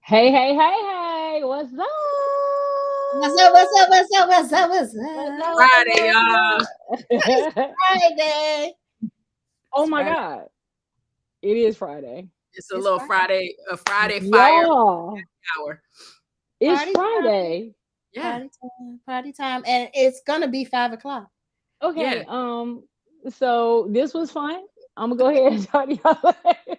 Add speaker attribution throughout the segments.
Speaker 1: Hey, hey, hey, hey, what's up?
Speaker 2: What's up? What's up? What's up? What's up? What's up?
Speaker 3: Friday, y'all.
Speaker 2: It's Friday.
Speaker 1: Oh my
Speaker 3: Friday.
Speaker 1: God. It is Friday.
Speaker 3: It's a little Friday, a Friday fire
Speaker 1: Y'all,
Speaker 3: hour.
Speaker 1: it's
Speaker 2: Party
Speaker 1: Friday.
Speaker 3: Yeah.
Speaker 2: Party time, and it's gonna be 5 o'clock.
Speaker 1: Okay, so this was fun. I'm gonna go ahead and talk to y'all later.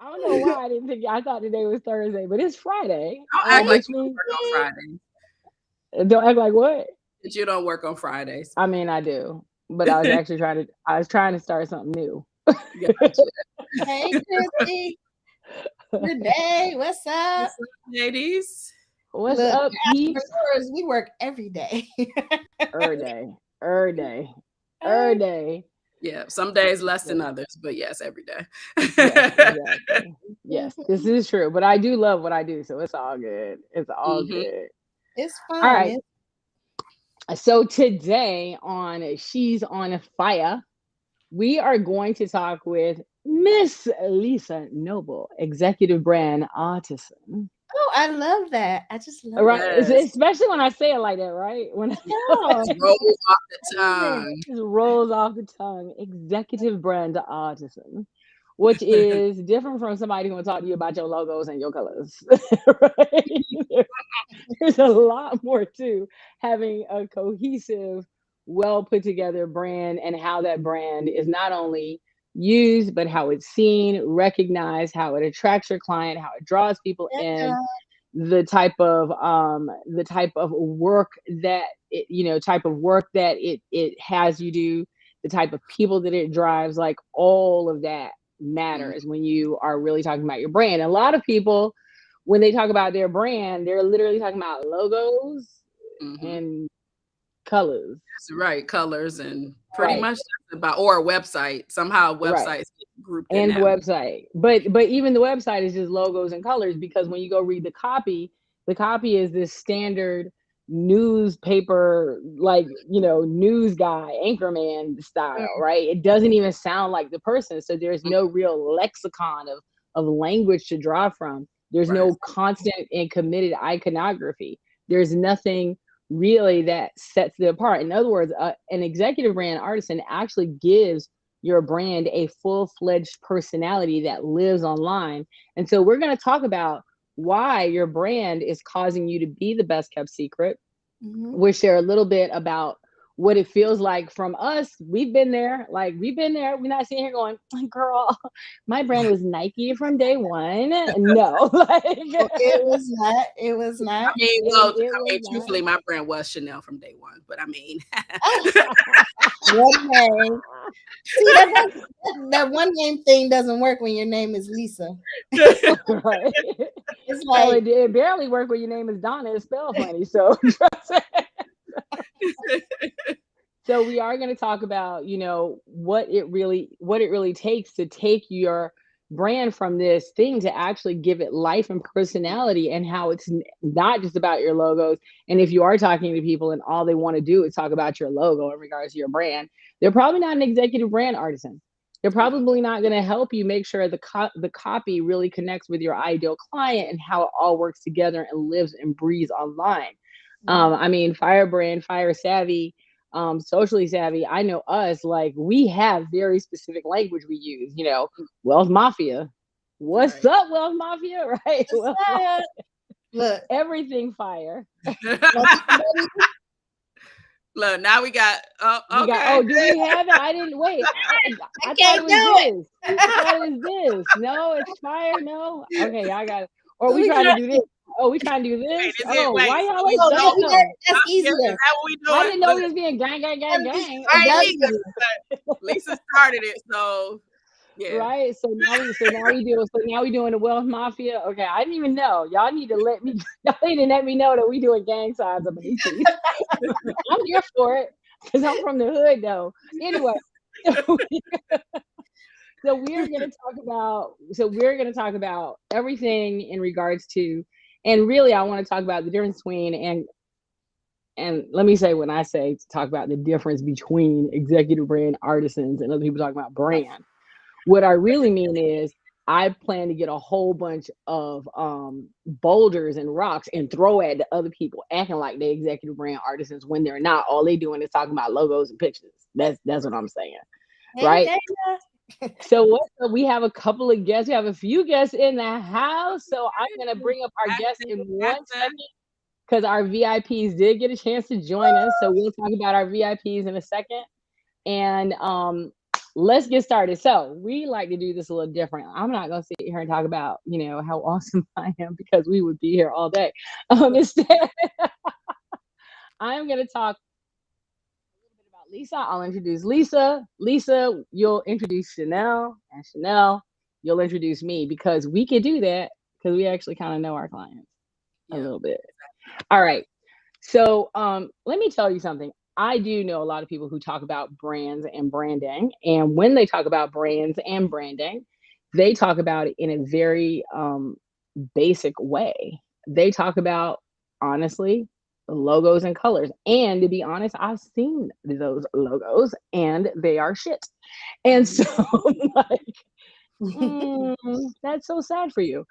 Speaker 1: I don't know why I didn't think I thought today was Thursday, but it's Friday.
Speaker 3: Don't act like
Speaker 1: which
Speaker 3: you don't
Speaker 1: means
Speaker 3: work on Fridays.
Speaker 1: don't act like what?
Speaker 3: That you don't work on Fridays.
Speaker 1: I mean, I do, but I was actually trying to start something new.
Speaker 3: Gotcha.
Speaker 2: Hey, Christy. Renee, what's up?
Speaker 3: What's up, ladies?
Speaker 1: What's
Speaker 2: Look,
Speaker 1: up, peeps?
Speaker 2: entrepreneurs, we work every day.
Speaker 1: Er day.
Speaker 3: Yeah, some days less than others, but yes, every day.
Speaker 1: Yes, exactly. Yes, this is true. But I do love what I do, so it's all good. It's all
Speaker 3: Mhm.
Speaker 1: good.
Speaker 2: It's fun.
Speaker 1: All right. So today on She's on Fire, we are going to talk with Miss Lisa Noble, executive brand Artisan.
Speaker 2: Oh, I love that. I just love
Speaker 1: Right,
Speaker 3: Yes.
Speaker 1: especially when I say it like that, right? When
Speaker 2: it.
Speaker 3: It rolls off the tongue.
Speaker 1: it just rolls off the tongue. Executive brand Artisan, which is different from somebody who will talk to you about your logos and your colors. Right? There's a lot more to having a cohesive, well put together brand and how that brand is not only used, but how it's seen, recognized, how it attracts your client, how it draws people in, the type of work that it has you do, the type of people that it drives, like all of that matters when you are really talking about your brand. A lot of people, when they talk about their brand, they're literally talking about logos and colors.
Speaker 3: That's right, colors and pretty
Speaker 1: Right.
Speaker 3: much that's about, or a website. Somehow websites
Speaker 1: Right.
Speaker 3: get grouped
Speaker 1: And
Speaker 3: in
Speaker 1: the
Speaker 3: that.
Speaker 1: website, but even the website is just logos and colors, because when you go read the copy is this standard newspaper, like, news guy, anchorman style, right? It doesn't even sound like the person, so there's no real lexicon of language to draw from. There's no constant and committed iconography. There's nothing really that sets it apart. In other words, an executive brand Artisan actually gives your brand a full-fledged personality that lives online. And so we're going to talk about why your brand is causing you to be the best kept secret. We'll share a little bit about what it feels like from us. We've been there. We're not sitting here going, girl, my brand was Nike from day one. No.
Speaker 2: It was not.
Speaker 3: Truthfully, my brand was Chanel from day one, but I mean,
Speaker 2: One name. See, that one name thing doesn't work when your name is Lisa.
Speaker 1: Right.
Speaker 2: It's like
Speaker 1: it barely worked when your name is Donna. It's spelled funny. So so we are going to talk about, what it really takes to take your brand from this thing to actually give it life and personality, and how it's not just about your logos. And if you are talking to people and all they want to do is talk about your logo in regards to your brand, they're probably not an executive brand Artisan. They're probably not going to help you make sure the copy really connects with your ideal client and how it all works together and lives and breathes online. I mean, Firebrand, Fire Savvy, socially savvy. I know us, like, we have very specific language we use, Wealth Mafia. What's up, Wealth Mafia? Right? Wealth Mafia.
Speaker 2: Look,
Speaker 1: everything fire.
Speaker 3: Look, now we got.
Speaker 1: Do we have it? I didn't wait. I thought it was this. I thought it was this. No, it's Fire. No. Okay, I got it. Or we trying to do this. Oh, we trying to do this. Why y'all like that?
Speaker 2: That's easier.
Speaker 3: Is that what we doing?
Speaker 1: I didn't know it was being gang.
Speaker 3: Lisa started it, so yeah.
Speaker 1: Right. So now we doing the Wealth Mafia. Okay, I didn't even know. Y'all need to let me know that we doing gang signs up in these things. I'm here for it because I'm from the hood, though. Anyway. So we're going to talk about everything in regards to, and really I want to talk about the difference between, and let me say, when I say to talk about the difference between executive brand artisans and other people talking about brand, what I really mean is I plan to get a whole bunch of boulders and rocks and throw at the other people acting like they executive brand artisans when they're not. All they doing is talking about logos and pictures. That's what I'm saying.
Speaker 2: Hey,
Speaker 1: Right.
Speaker 2: Dana.
Speaker 1: So we have a couple of guests. We have a few guests in the house. So I'm gonna bring up our guests in one second because our VIPs did get a chance to join us. So we'll talk about our VIPs in a second. And let's get started. So we like to do this a little different. I'm not gonna sit here and talk about, how awesome I am because we would be here all day. Instead, I'm gonna talk a little bit about Lisa. I'll introduce Lisa. Lisa, you'll introduce Chanel, and Chanel, you'll introduce me because we could do that because we actually kind of know our clients a little bit. All right. So let me tell you something. I do know a lot of people who talk about brands and branding. And when they talk about brands and branding, they talk about it in a very basic way. They talk about, honestly, logos and colors. And to be honest, I've seen those logos and they are shit. And so, like, that's so sad for you.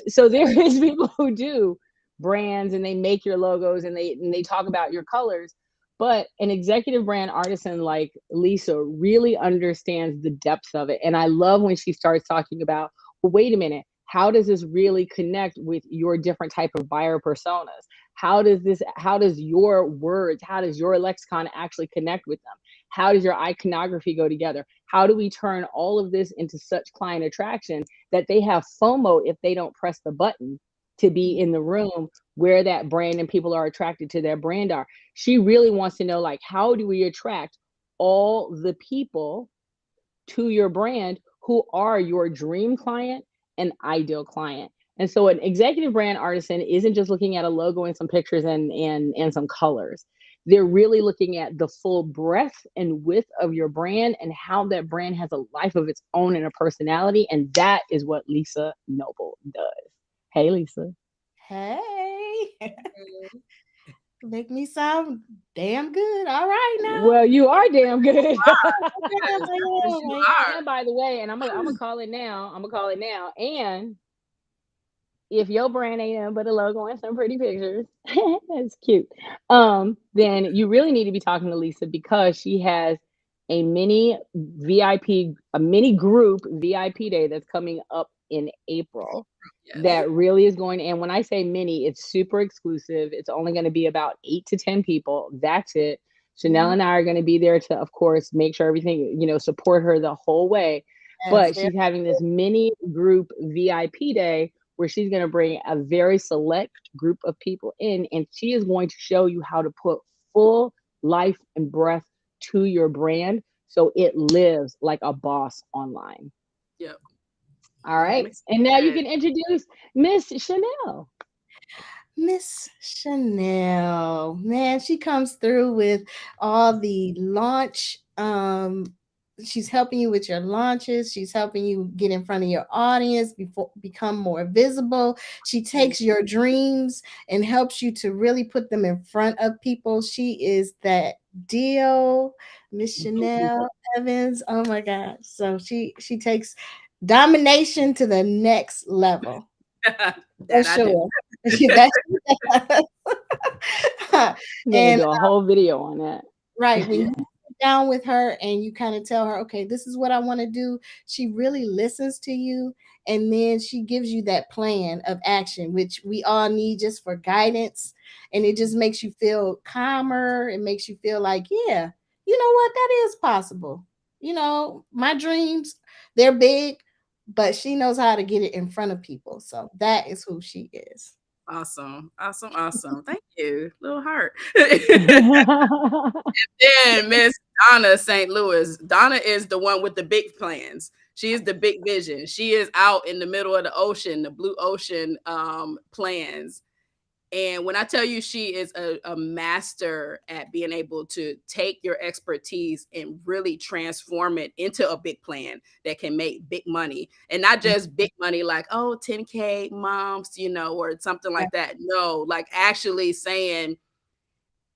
Speaker 1: So there is people who do brands and they make your logos and they talk about your colors, but an executive brand artisan like Lisa really understands the depths of it. And I love when she starts talking about, well, wait a minute, how does this really connect with your different type of buyer personas? How does your words, how does your lexicon actually connect with them? How does your iconography go together? How do we turn all of this into such client attraction that they have FOMO if they don't press the button to be in the room where that brand and people are attracted to their brand are? She really wants to know, like, how do we attract all the people to your brand who are your dream client and ideal client? And so an executive brand artisan isn't just looking at a logo and some pictures and some colors. They're really looking at the full breadth and width of your brand and how that brand has a life of its own and a personality. And that is what Lisa Noble does. Hey, Lisa.
Speaker 2: Hey. Make me sound damn good. All right now.
Speaker 1: Well, you are damn good.
Speaker 3: You are.
Speaker 1: And by the way, and I'm gonna call it now. I'm gonna call it now. And if your brand ain't nothing but a logo and some pretty pictures, that's cute. Then you really need to be talking to Lisa because she has a mini group VIP day that's coming up in April.
Speaker 3: Yes.
Speaker 1: That really is going. And when I say mini, it's super exclusive. It's only going to be about 8 to 10 people. That's it. Chanel and I are going to be there to, of course, make sure everything, support her the whole way. But she's having this mini group VIP day where she's going to bring a very select group of people in, and she is going to show you how to put full life and breath to your brand so it lives like a boss online.
Speaker 3: Yep.
Speaker 1: All right. And now you can introduce Miss Chanel.
Speaker 2: Miss Chanel, man, she comes through with all the launch. She's helping you with your launches. She's helping you get in front of your audience, become more visible. She takes your dreams and helps you to really put them in front of people. She is that deal, Miss Chanel Evans. Oh my God. So she takes domination to the next level. For sure.
Speaker 1: And do a whole video on that.
Speaker 2: Right. When you sit down with her and you kind of tell her, okay, this is what I want to do, she really listens to you. And then she gives you that plan of action, which we all need just for guidance. And it just makes you feel calmer. It makes you feel like, yeah, you know what? That is possible. My dreams, they're big, but she knows how to get it in front of people. So that is who she is.
Speaker 3: Awesome. Thank you. Little heart. And then Miss Donna St. Louis. Donna is the one with the big plans. She is the big vision. She is out in the middle of the ocean, the blue ocean plans. And when I tell you she is a master at being able to take your expertise and really transform it into a big plan that can make big money, and not just big money like, oh, 10K months, or something like that. No, like actually saying,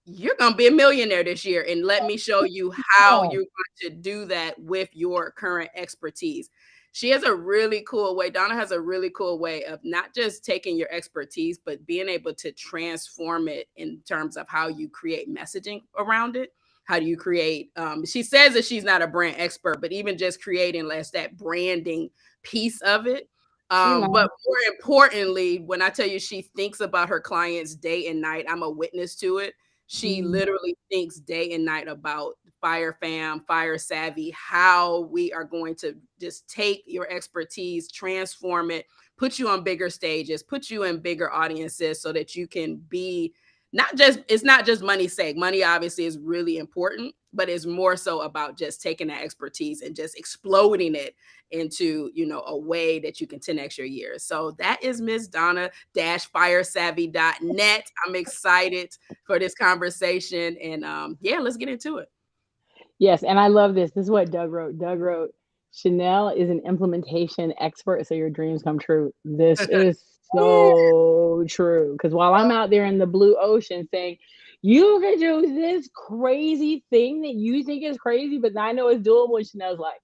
Speaker 3: you're going to be a millionaire this year, and let me show you how you're going to do that with your current expertise. She has a really cool way. Donna has a really cool way of not just taking your expertise, but being able to transform it in terms of how you create messaging around it. How do you create? She says that she's not a brand expert, but even just creating less that branding piece of it. But more importantly, when I tell you she thinks about her clients day and night, I'm a witness to it. She literally thinks day and night about Fyre Fam, Fyre Savvy, how we are going to just take your expertise, transform it, put you on bigger stages, put you in bigger audiences so that you can be it's not just money's sake. Money obviously is really important, but it's more so about just taking that expertise and just exploding it into, a way that you can 10x your years. So that is Miss Donna-firesavvy.net. I'm excited for this conversation, and let's get into it.
Speaker 1: Yes, and I love this. This is what Doug wrote. Doug wrote, Chanel is an implementation expert, so your dreams come true. This is so true. Because while I'm out there in the blue ocean saying, you can do this crazy thing that you think is crazy, but I know it's doable, and Chanel's like,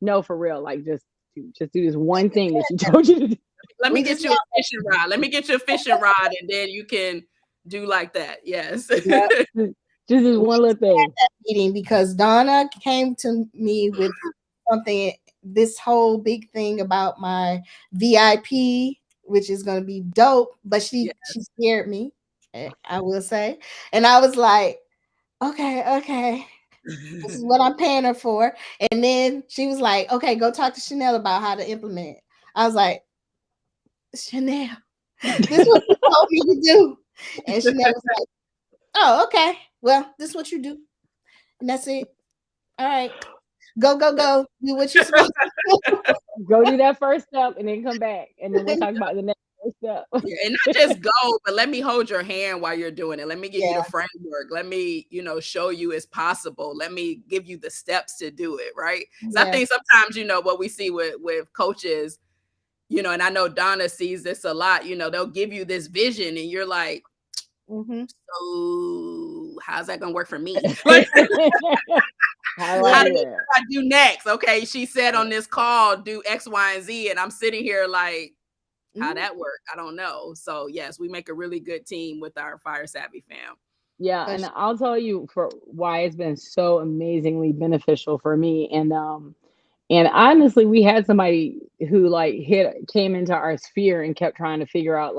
Speaker 1: no, for real. Like, just do this one thing that she told you to do.
Speaker 3: Let me get you a fishing rod. Let me get you a fishing rod, and then you can do like that. Yes.
Speaker 1: Yep. Just this one little thing.
Speaker 2: Meeting because Donna came to me with something, this whole big thing about my VIP, which is going to be dope, but she scared me, I will say. And I was like, okay, this is what I'm paying her for. And then she was like, okay, go talk to Chanel about how to implement it. I was like, Chanel, this is what you told me to do. And Chanel was like, oh, okay. Well, this is what you do. And that's it. All right. Go. Do what you're supposed to
Speaker 1: do. Go do that first step and then come back. And then we'll talk about the next step.
Speaker 3: Yeah, and not just go, but let me hold your hand while you're doing it. Let me give you the framework. Let me, show you it's possible. Let me give you the steps to do it, right? So I think sometimes, what we see with coaches, and I know Donna sees this a lot, they'll give you this vision and you're like, so how's that gonna work for me? How do I do next? Okay, she said on this call, do X, Y, and Z, and I'm sitting here like, how that work? I don't know. So yes, we make a really good team with our Fyre Savvy fam.
Speaker 1: Yeah, and I'll tell you for why it's been so amazingly beneficial for me. And honestly, we had somebody who came into our sphere and kept trying to figure out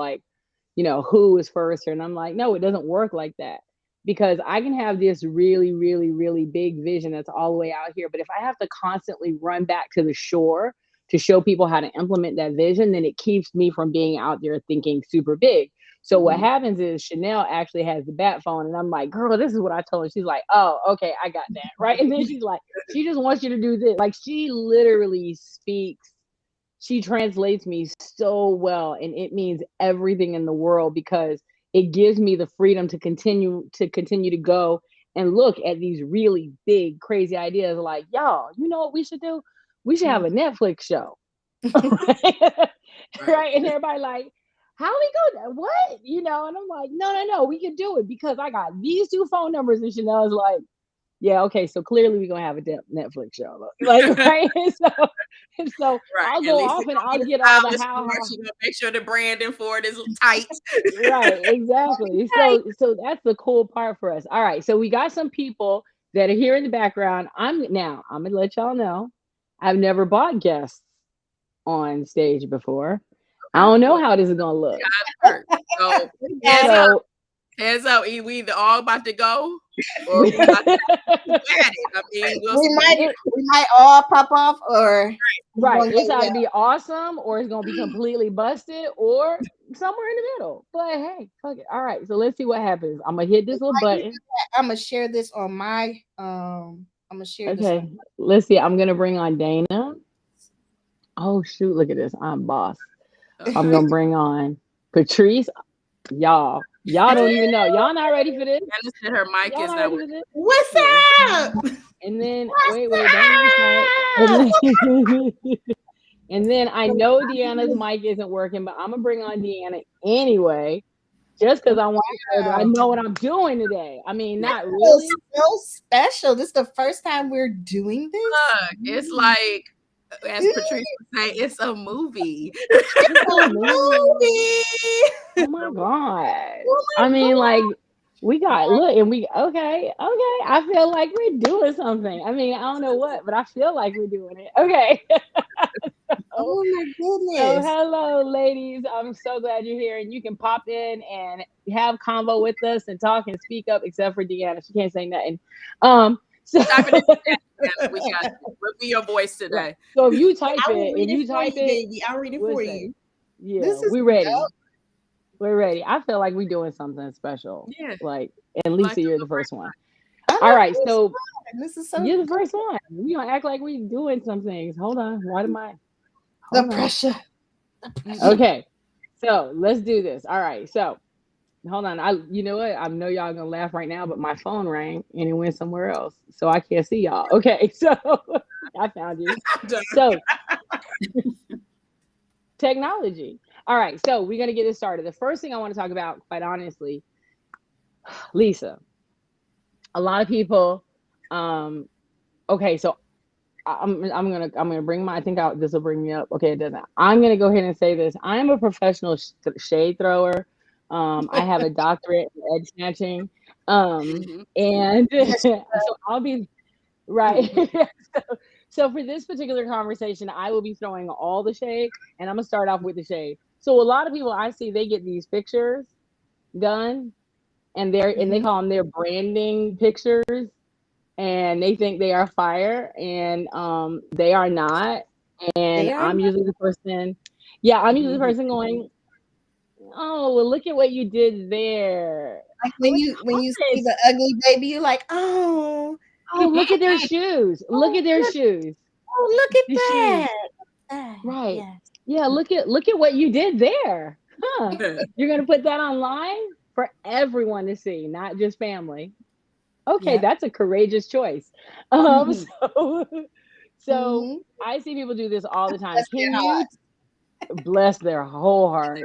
Speaker 1: who was first. And I'm like, no, it doesn't work like that. Because I can have this really, really, really big vision that's all the way out here. But if I have to constantly run back to the shore to show people how to implement that vision, then it keeps me from being out there thinking super big. So what happens is Chanel actually has the bat phone, and I'm like, girl, this is what I told her. She's like, oh, okay, I got that. Right. And then she's like, she just wants you to do this. Like, she literally speaks. She translates me so well, and it means everything in the world because it gives me the freedom to continue to go and look at these really big, crazy ideas. Like, y'all, you know what we should do? We should have a Netflix show. Right? And everybody like, how we go? What? And I'm like, no, we can do it because I got these two phone numbers. And Chanel's like, yeah, okay, so clearly we're gonna have a Netflix show, right? So I'll go off and I'll get all the how.
Speaker 3: Make sure the branding for it is tight.
Speaker 1: Right, exactly. So that's the cool part for us. All right, so we got some people that are here in the background. I'm gonna let y'all know, I've never bought guests on stage before. I don't know how this is gonna look.
Speaker 3: So heads up, we either all about to go or we about to
Speaker 2: we might all pop off, or
Speaker 1: it's either be awesome or it's gonna be completely busted or somewhere in the middle. But hey, fuck it. All right, so let's see what happens. I'm gonna hit this little button.
Speaker 2: I'm gonna share this on my
Speaker 1: Okay, let's see. I'm gonna bring on Dana. Oh shoot, look at this. I'm boss. I'm gonna bring on Patrice. Y'all don't even know. Y'all not ready for this.
Speaker 3: Anna said her mic
Speaker 1: Y'all
Speaker 3: is
Speaker 1: not
Speaker 3: not
Speaker 1: ready for this.
Speaker 2: What's up?
Speaker 1: And then
Speaker 2: What's
Speaker 1: wait, don't even start. And then I know Deanna's mic isn't working, but I'm gonna bring on Deanna anyway, just because I want to show that I know what I'm doing today. I mean, not really.
Speaker 2: So special. This is the first time we're doing this.
Speaker 3: Look, it's like, as Patrice would say, it's a movie.
Speaker 1: It's a movie.
Speaker 2: Movie.
Speaker 1: Oh my god.
Speaker 2: Oh
Speaker 1: I
Speaker 2: my
Speaker 1: mean,
Speaker 2: God.
Speaker 1: like we got look, and we okay. I feel like we're doing something. I mean, I don't know what, but I feel like we're doing it. Okay.
Speaker 2: Oh my
Speaker 1: So
Speaker 2: goodness.
Speaker 1: hello, ladies. I'm so glad you're here, and you can pop in and have convo with us and talk and speak up. Except for Deanna, she can't say nothing. So,
Speaker 3: Type it in the chat, Anna. We got you. We'll be your voice today.
Speaker 1: so if you type
Speaker 2: I will
Speaker 1: it,
Speaker 2: read it for you, baby. I'll read it
Speaker 1: we'll
Speaker 2: for
Speaker 1: say,
Speaker 2: you.
Speaker 1: yeah,
Speaker 2: This is
Speaker 1: we're ready.
Speaker 2: dope.
Speaker 1: We're ready. I feel like we're doing something special.
Speaker 3: Yeah.
Speaker 1: Like, and Lisa,
Speaker 3: Like
Speaker 1: you're the first one.
Speaker 2: I'm
Speaker 1: All
Speaker 2: the
Speaker 1: right,
Speaker 2: first
Speaker 1: so
Speaker 2: one. This is so
Speaker 1: you're the first one. We gonna act like we doing some things. Hold on. Why am I?
Speaker 2: the
Speaker 1: Hold on.
Speaker 2: pressure. The pressure.
Speaker 1: Okay, so let's do this. All right, so hold on. You know what? I know y'all gonna laugh right now, but my phone rang and it went somewhere else, so I can't see y'all. Okay, so I found you. So technology. All right, so we're gonna get this started. The first thing I want to talk about, quite honestly, Lisa. A lot of people. Okay, so I'm gonna bring my. I think this will bring me up. Okay, it doesn't. I'm gonna go ahead and say this. I am a professional shade thrower. I have a doctorate in edge snatching. And so I'll be right. So for this particular conversation, I will be throwing all the shade, and I'm gonna start off with the shade. So a lot of people I see, they get these pictures done, and they call them their branding pictures, and they think they are fire, and they are not. And
Speaker 2: They are
Speaker 1: I'm
Speaker 2: not.
Speaker 1: usually the person, yeah, I'm usually the person going, oh, well, look at what you did there.
Speaker 2: Like
Speaker 1: Look
Speaker 2: when you
Speaker 1: at
Speaker 2: see
Speaker 1: this.
Speaker 2: the ugly baby, you're like, oh,
Speaker 1: Oh, look at their shoes. Look
Speaker 2: oh,
Speaker 1: at their
Speaker 2: look,
Speaker 1: shoes.
Speaker 2: oh, look at
Speaker 1: The shoes.
Speaker 2: that. Ah,
Speaker 1: Right.
Speaker 2: yes.
Speaker 1: Yeah, look at what you did there. Huh. You're gonna put that online for everyone to see, not just family. Okay,
Speaker 2: Yep.
Speaker 1: that's a courageous choice.
Speaker 2: Mhm.
Speaker 1: So so
Speaker 2: Mhm.
Speaker 1: I see people do this all the time.
Speaker 2: Bless their
Speaker 1: Can
Speaker 2: heart.
Speaker 1: you bless their whole heart?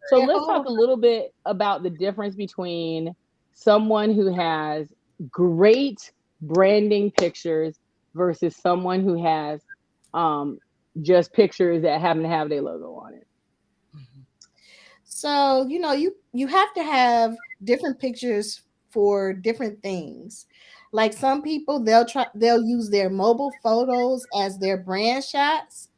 Speaker 1: So
Speaker 2: Their
Speaker 1: let's
Speaker 2: whole
Speaker 1: talk a little bit about the difference between someone who has great branding pictures versus someone who has um just pictures that happen to have their logo on it.
Speaker 2: So, you have to have different pictures for different things. Like some people they'll use their mobile photos as their brand shots.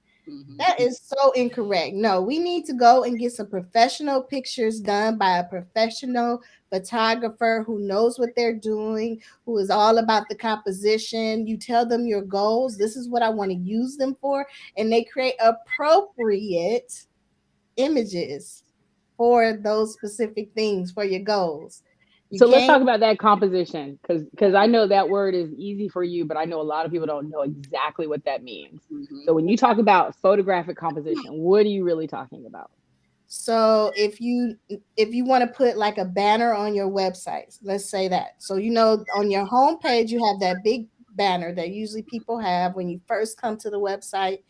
Speaker 2: That is so incorrect. No, we need to go and get some professional pictures done by a professional photographer who knows what they're doing, who is all about the composition. You tell them your goals. This is what I want to use them for. And they create appropriate images for those specific things for your goals. You
Speaker 1: So let's
Speaker 2: can't.
Speaker 1: talk about that composition, because I know that word is easy for you, but I know a lot of people don't know exactly what that means. So when you talk about photographic composition, what are you really talking about?
Speaker 2: So if you want to put like a banner on your website, let's say that. So on your home page you have that big banner that usually people have when you first come to the website,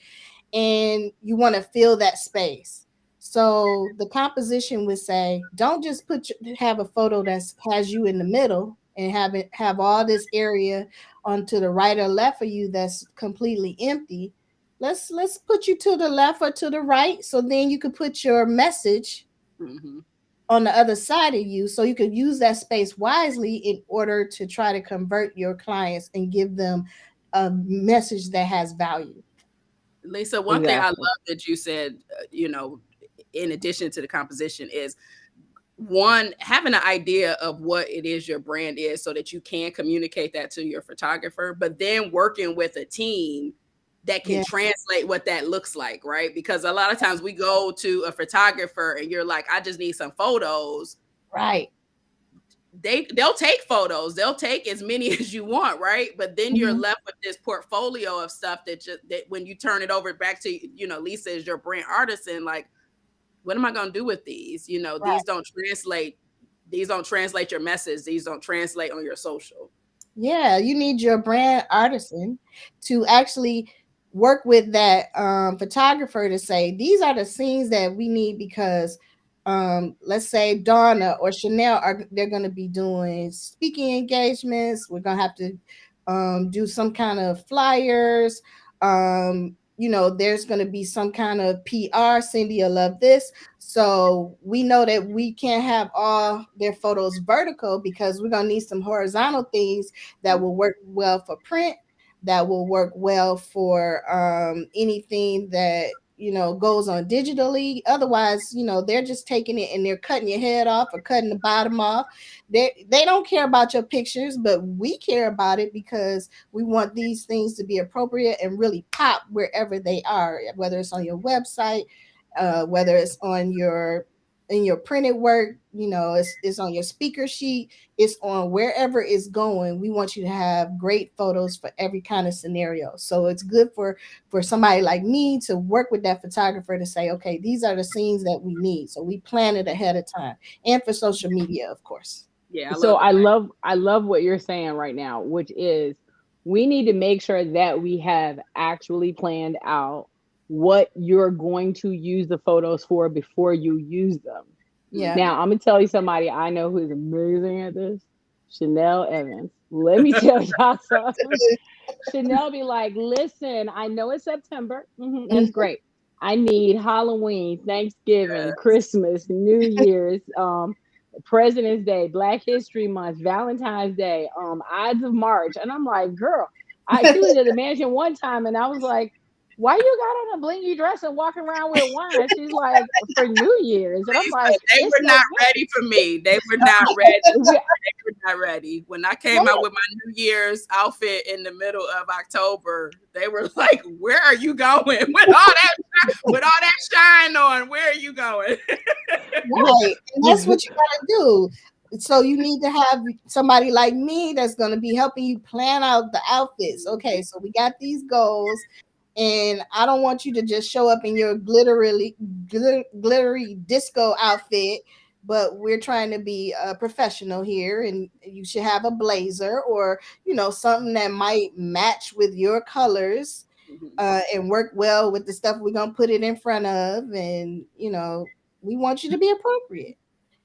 Speaker 2: and you want to fill that space. So the composition would say, don't just have a photo that has you in the middle and have all this area onto the right or left of you that's completely empty. Let's put you to the left or to the right, so then you could put your message on the other side of you, so you could use that space wisely in order to try to convert your clients and give them a message that has value.
Speaker 3: Lisa, one thing I
Speaker 1: Exactly.
Speaker 3: love that you said, in addition to the composition, is one, having an idea of what it is your brand is so that you can communicate that to your photographer, but then working with a team that can
Speaker 2: Yeah.
Speaker 3: translate what that looks like, right? Because a lot of times we go to a photographer and you're like, I just need some photos.
Speaker 2: Right.
Speaker 3: They'll take photos, they'll take as many as you want, right? But then you're
Speaker 2: Mhm.
Speaker 3: left with this portfolio of stuff that when you turn it over back to Lisa is your brand artisan, like, what am I going to do with these?
Speaker 2: Right.
Speaker 3: These don't translate your message. These don't translate on your social.
Speaker 2: Yeah, you need your brand artisan to actually work with that photographer to say these are the scenes that we need because let's say Donna or Chanel are they're going to be doing speaking engagements. We're going to have to do some kind of flyers. There's going to be some kind of PR. Cindy will love this. So we know that we can't have all their photos vertical because we're going to need some horizontal things that will work well for print, that will work well for anything that goes on digitally. Otherwise, they're just taking it and they're cutting your head off or cutting the bottom off. They don't care about your pictures, but we care about it because we want these things to be appropriate and really pop wherever they are, whether it's on your website, whether it's on your in your printed work, it's on your speaker sheet, it's on wherever it's going. We want you to have great photos for every kind of scenario. So it's good for somebody like me to work with that photographer to say, okay, these are the scenes that we need. So we plan it ahead of time, and for social media, of course.
Speaker 3: Yeah, I
Speaker 1: So
Speaker 3: love it.
Speaker 1: I love what you're saying right now, which is we need to make sure that we have actually planned out what you're going to use the photos for before you use them.
Speaker 2: Yeah.
Speaker 1: Now, I'm gonna tell you somebody I know who's amazing at this. Chanel Evans. Let me tell y'all something. Chanel be like, listen, I know it's September. That's
Speaker 2: Mhm.
Speaker 1: great. I need Halloween, Thanksgiving,
Speaker 3: Yes.
Speaker 1: Christmas, New Year's, President's Day, Black History Month, Valentine's Day, Ides of March. And I'm like, girl, she was at the mansion one time and I was like, why you got on a blingy dress and walking around with wine? She's like, for New Year's. And I'm like,
Speaker 3: They
Speaker 1: it's
Speaker 3: were not
Speaker 1: November.
Speaker 3: ready for me. They were not ready.
Speaker 1: We-
Speaker 3: They were not ready. When I came out with my New Year's outfit in the middle of October, they were like, "Where are you going with all that shine on? Where are you going?"
Speaker 2: Right. And that's what you got to do. So you need to have somebody like me that's going to be helping you plan out the outfits. Okay, so we got these goals, and I don't want you to just show up in your glittery disco outfit, but we're trying to be professional here, and you should have a blazer or something that might match with your colors and work well with the stuff we're gonna put it in front of, and we want you to be appropriate.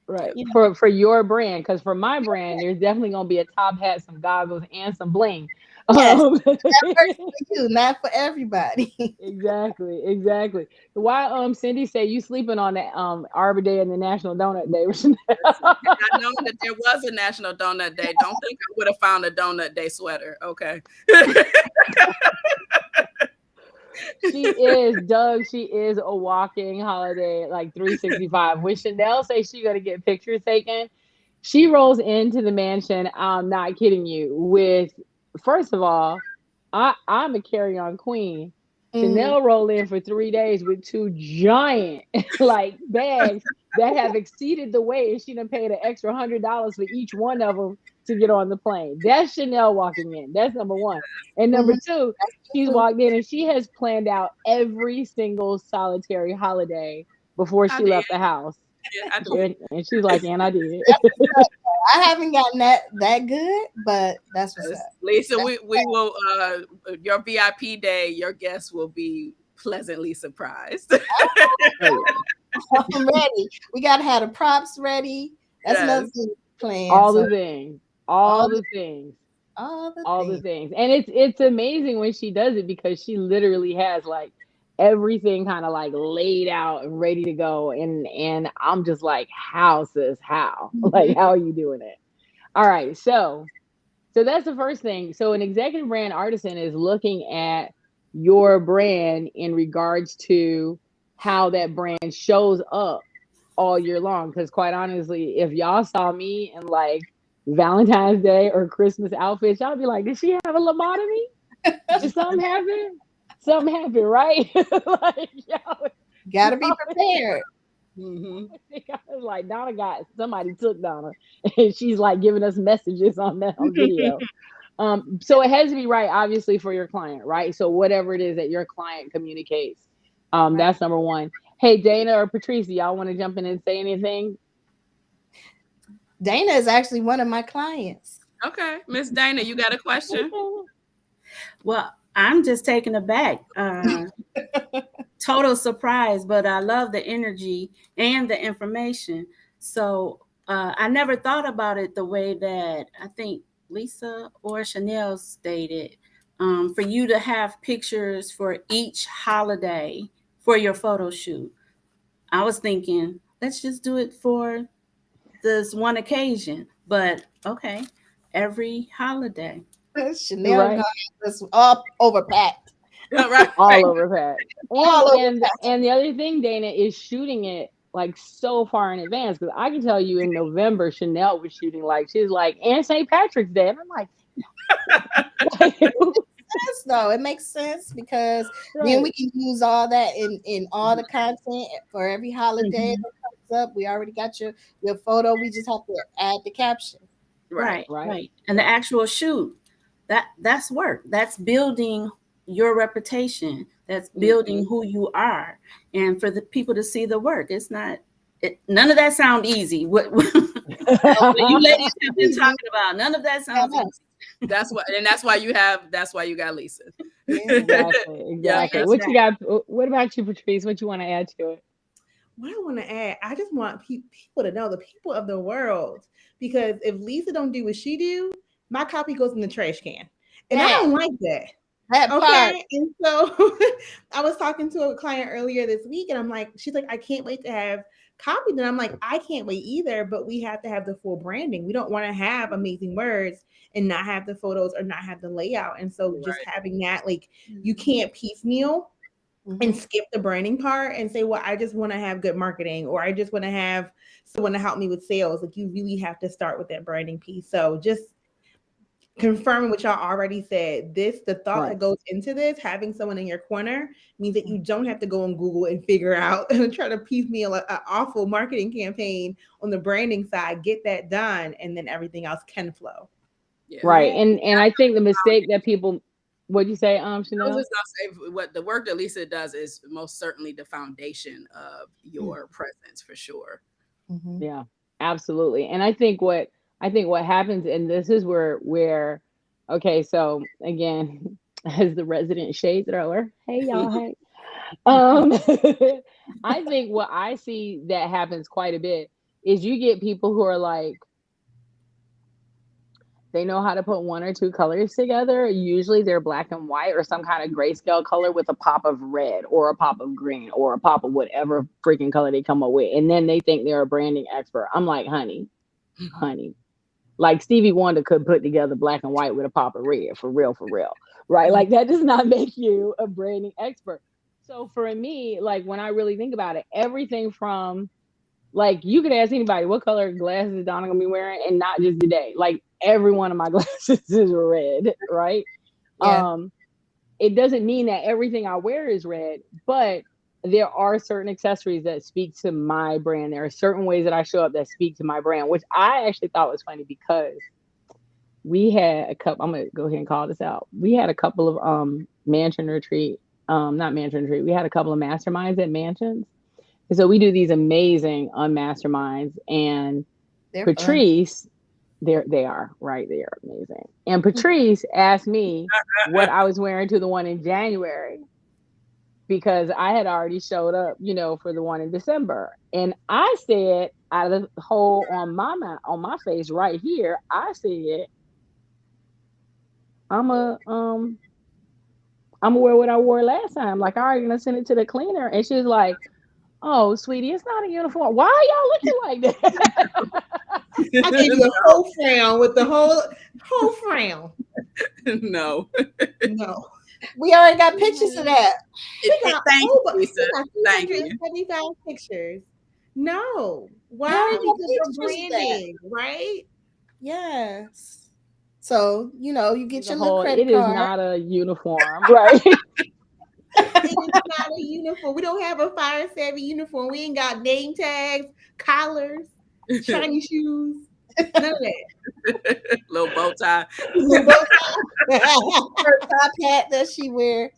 Speaker 1: Right.
Speaker 2: You know,
Speaker 1: For your brand, because for my brand, there's definitely gonna be a top hat, some goggles, and some bling.
Speaker 2: yes,
Speaker 1: Um,
Speaker 2: that works for you, not for everybody.
Speaker 1: exactly, exactly. Why Cindy say you sleeping on that Arbor Day and the National Donut Day?
Speaker 3: Had I known that there was a National Donut Day, don't think I would have found a Donut Day sweater. Okay.
Speaker 1: She is Doug. She is a walking holiday, like 365. When Chanel says she gonna get pictures taken, she rolls into the mansion. I'm not kidding you. With first of all, I'm a carry-on queen.
Speaker 2: Mhm.
Speaker 1: Chanel roll in for 3 days with two giant like bags that have exceeded the weight, and she done paid an extra $100 for each one of them to get on the plane. That's Chanel walking in. That's number one. And number
Speaker 2: Mhm.
Speaker 1: two, she's walked in and she has planned out every single solitary holiday before
Speaker 3: I
Speaker 1: she
Speaker 3: did.
Speaker 1: left the house.
Speaker 3: Yeah, I did.
Speaker 1: And she's like, and I did.
Speaker 2: I haven't gotten that good, but that's what's up.
Speaker 3: Lisa, we will your VIP day, your guests will be pleasantly surprised.
Speaker 1: Oh, yeah.
Speaker 2: I'm ready. We gotta have the props ready. That's another
Speaker 3: Yes.
Speaker 2: thing planned.
Speaker 1: All
Speaker 2: So
Speaker 1: the things.
Speaker 2: all
Speaker 1: All
Speaker 2: the,
Speaker 1: the things.
Speaker 2: all the
Speaker 1: All the
Speaker 2: things.
Speaker 1: things. And it's amazing when she does it because she literally has like everything kind of like laid out and ready to go. And I'm just like, how sis, how? Like,
Speaker 2: Mhm.
Speaker 1: how are you doing it? All right. So that's the first thing. So an executive brand artisan is looking at your brand in regards to how that brand shows up all year long. Because quite honestly, if y'all saw me in like Valentine's Day or Christmas outfits, y'all be like, did she have a lobotomy? Did something happen? Something happened, right? Like y'all,
Speaker 2: Gotta be
Speaker 1: y'all
Speaker 2: prepared.
Speaker 3: Mm-hmm.
Speaker 1: I was like, Donna got somebody took Donna, and she's like giving us messages on that on video. So it has to be right, obviously, for your client, right? So whatever it is that your client communicates,
Speaker 2: Right.
Speaker 1: that's number one. Hey, Dana or Patrice, y'all want to jump in and say anything?
Speaker 2: Dana is actually one of my clients.
Speaker 3: Okay, Miss Dana, you got a question?
Speaker 4: Well, I'm just taken aback. Total surprise, but I love the energy and the information. So I never thought about it the way that I think Lisa or Chanel stated. For you to have pictures for each holiday for your photo shoot. I was thinking, let's just do it for this one occasion. But okay, every holiday.
Speaker 2: Chanel
Speaker 1: Right.
Speaker 2: got this all overpacked.
Speaker 3: Right.
Speaker 1: All over Pat.
Speaker 2: All over
Speaker 1: And the other thing, Dana, is shooting it like so far in advance. Because I can tell you in November, Chanel was shooting like she's like, and St. Patrick's Day. And I'm like,
Speaker 2: sense though. It makes sense because then we
Speaker 1: right,
Speaker 2: can use all that in all the content for every holiday
Speaker 4: Mhm.
Speaker 2: that comes up. We already got your photo. We just have to add the caption.
Speaker 4: Right,
Speaker 1: right,
Speaker 4: right. And the actual shoot, that's work. That's building your reputation. That's building who you are. And for the people to see the work, it's not none of that sound easy. What you ladies have been talking about, none of that sounds easy.
Speaker 3: That's why you got Lisa.
Speaker 2: Yeah.
Speaker 1: exactly,
Speaker 3: Yeah.
Speaker 1: exactly. What you got? What about you, Patrice? What you want to add to it?
Speaker 5: What I want to add, I just want people to know, the people of the world, because if Lisa don't do what she do, my copy goes in the trash can, and I
Speaker 2: Yeah.
Speaker 5: don't like that.
Speaker 2: That part.
Speaker 5: Okay, and so I was talking to a client earlier this week, and I'm like, she's like, I can't wait to have copies, and I'm like, I can't wait either, but we have to have the full branding. We don't want to have amazing words and not have the photos or not have the layout, and so just
Speaker 3: Right.
Speaker 5: having that, like, you can't piecemeal and skip the branding part and say, well, I just want to have good marketing, or I just want to have someone to help me with sales. Like, you really have to start with that branding piece. So just confirming what y'all already said, the thought
Speaker 1: Right,
Speaker 5: that goes into this, having someone in your corner, means that you don't have to go on Google and figure out and try to piecemeal an awful marketing campaign on the branding side. Get that done, and then everything else can flow.
Speaker 3: Yeah.
Speaker 1: right.
Speaker 2: Yeah.
Speaker 1: And I think the mistake that people, what'd you say,
Speaker 3: I was
Speaker 1: Chanel?
Speaker 3: just gonna say what the work that Lisa does is most certainly the foundation of your presence for sure.
Speaker 2: Mhm.
Speaker 1: Yeah, absolutely. And I think what happens, and this is where okay, so again, as the resident shade thrower, hey y'all, hey. Um I think what I see that happens quite a bit is you get people who are like, they know how to put one or two colors together. Usually they're black and white or some kind of grayscale color with a pop of red or a pop of green or a pop of whatever freaking color they come up with. And then they think they're a branding expert. I'm like, honey. Like Stevie Wonder could put together black and white with a pop of red, for real, for real. Right? Like that does not make you a branding expert. So for me, like when I really think about it, everything from, like, you could ask anybody what color glasses is Donna gonna be wearing, and not just today. Like every one of my glasses is red, right?
Speaker 2: Yeah.
Speaker 1: It doesn't mean that everything I wear is red, but there are certain accessories that speak to my brand. There are certain ways that I show up that speak to my brand, which I actually thought was funny because we had a couple. I'm gonna go ahead and call this out. We had a couple of mansion retreat, not mansion retreat. We had a couple of masterminds at mansions. And so we do these amazing masterminds, and
Speaker 2: They're fun.
Speaker 1: Patrice, they are right. They are amazing. And Patrice asked me what I was wearing to the one in January because I had already showed up, for the one in December. And I said, out of the hole on my face right here, I said, I'm a I'm gonna wear what I wore last time. Like, I already gonna send it to the cleaner. And she was like, oh, sweetie, it's not a uniform. Why are y'all looking like that?
Speaker 5: I gave you a whole frown with the whole frown.
Speaker 3: No.
Speaker 5: No.
Speaker 2: We already got pictures of that.
Speaker 5: We got
Speaker 3: Thank you,
Speaker 5: we
Speaker 3: Lisa.
Speaker 5: got
Speaker 3: Thank you.
Speaker 5: 275 pictures. No. Why?
Speaker 2: Yeah,
Speaker 5: Because
Speaker 2: pictures
Speaker 5: we're
Speaker 2: of that.
Speaker 5: branding, right?
Speaker 2: Yes. So, you get your little
Speaker 1: It
Speaker 2: credit
Speaker 1: is
Speaker 2: card.
Speaker 1: not a uniform, right?
Speaker 5: It is not a uniform. We don't have a fire savvy uniform. We ain't got name tags, collars, shiny shoes. None of that.
Speaker 3: Little bow tie.
Speaker 5: Little bow tie.
Speaker 2: Her top hat that she wear.